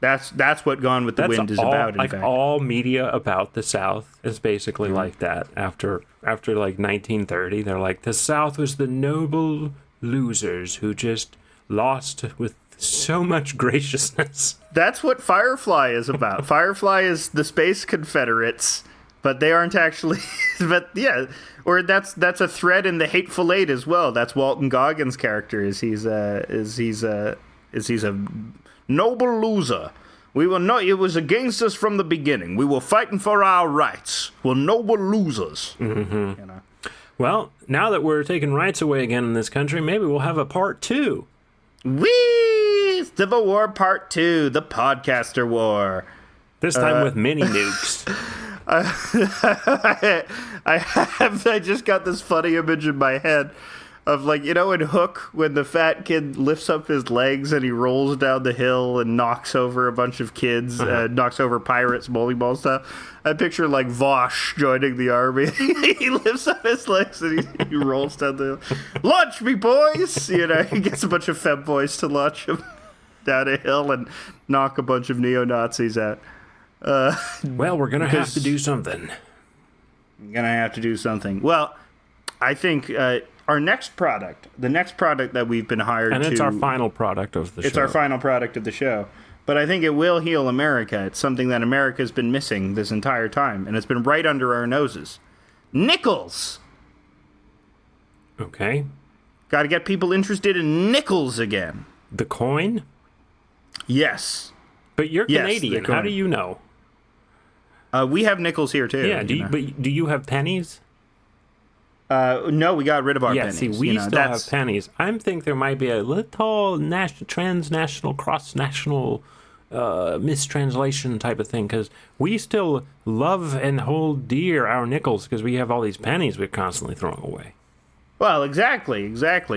That's what Gone with the Wind is about. In fact, all media about the South is basically like that. After like 1930, they're like, the South was the noble losers who just lost with so much graciousness. That's what Firefly is about. Firefly is the space Confederates, but they aren't actually. But yeah, or that's a thread in the Hateful Eight as well. That's Walton Goggins' character. He's a noble loser. We were not. It was against us from the beginning. We were fighting for our rights. We're noble losers. Mm-hmm. You know. Well, now that we're taking rights away again in this country, maybe we'll have a part 2. Whee! Civil War Part 2, the Podcaster War. This time with mini nukes. I just got this funny image in my head of, like, you know, in Hook, when the fat kid lifts up his legs and he rolls down the hill and knocks over a bunch of kids, knocks over pirates, bowling ball stuff. I picture, like, Vosh joining the army. He lifts up his legs and he rolls down the hill. Launch me, boys! You know, he gets a bunch of femboys to launch him down a hill and knock a bunch of neo-Nazis out. Well, we're going to have to do something. Well, I think our next product, the next product that we've been hired to... And it's our final product of the show. It's our final product of the show. But I think it will heal America. It's something that America's been missing this entire time, and it's been right under our noses. Nickels! Okay. Got to get people interested in nickels again. The coin? Yes. But you're Canadian. How do you know? We have nickels here, too. Yeah, but do you have pennies? No, we got rid of our pennies. Yeah, see, we still have pennies. I think there might be a little transnational, cross-national mistranslation type of thing, because we still love and hold dear our nickels because we have all these pennies we're constantly throwing away. Well, exactly.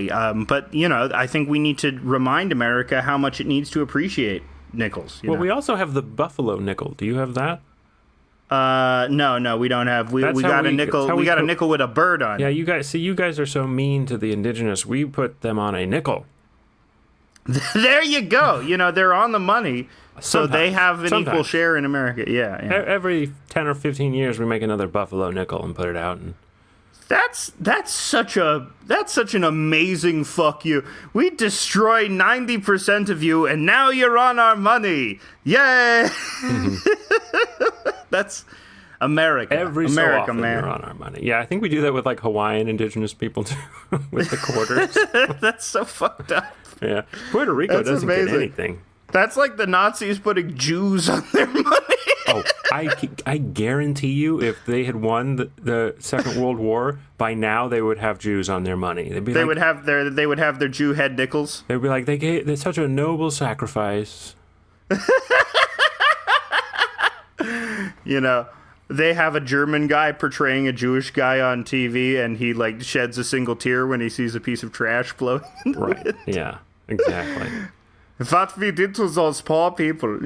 But, you know, I think we need to remind America how much it needs to appreciate nickels. Well, we also have the buffalo nickel. Do you have that? No, we don't have. We got a nickel. We got a nickel with a bird on. Yeah, you guys are so mean to the indigenous. We put them on a nickel. There you go. You know, they're on the money, so they have an Sometimes. equal share in America. Yeah. Every 10 or 15 years, we make another buffalo nickel and put it out. And that's such an amazing fuck you. We destroy 90% of you, and now you're on our money. Yay! Mm-hmm. That's America. Every America, so often, man. you're on our money. Yeah, I think we do that with like Hawaiian indigenous people too, with the quarters. That's so fucked up. Yeah, Puerto Rico doesn't amazing. get anything. That's like the Nazis putting Jews on their money. Oh, I guarantee you, if they had won the Second World War, by now they would have Jews on their money. They would have their Jew head nickels. They'd be like, they're such a noble sacrifice. You know, they have a German guy portraying a Jewish guy on TV, and he like sheds a single tear when he sees a piece of trash blowing in the wind. Yeah, exactly. What we did to those poor people.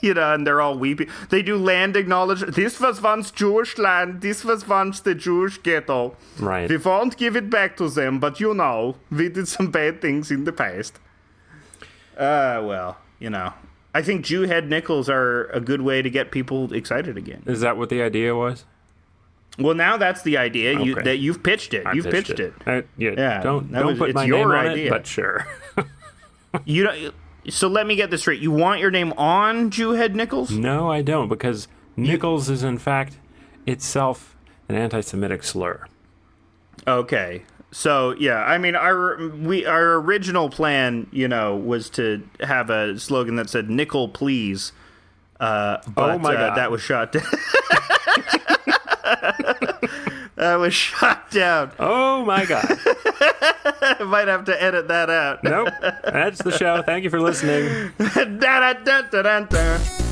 You know, and they're all weeping. They do land acknowledgement. This was once Jewish land. This was once the Jewish ghetto. Right. We won't give it back to them, but you know, we did some bad things in the past. Well, you know. I think Jew head nickels are a good way to get people excited again. Is that what the idea was? Well, now that's the idea. Okay. You've pitched it. You've pitched it. Yeah. Don't put my name on it, but sure. You don't. So let me get this straight. You want your name on Jew head nickels? No, I don't, because nickels is in fact itself an anti-Semitic slur. Okay. So, yeah, I mean, our original plan, you know, was to have a slogan that said "Nickel, please." But oh my God. That was shot down. That was shot down. Oh my God. I might have to edit that out. Nope. That's the show. Thank you for listening. Da-da-da-da-da-da.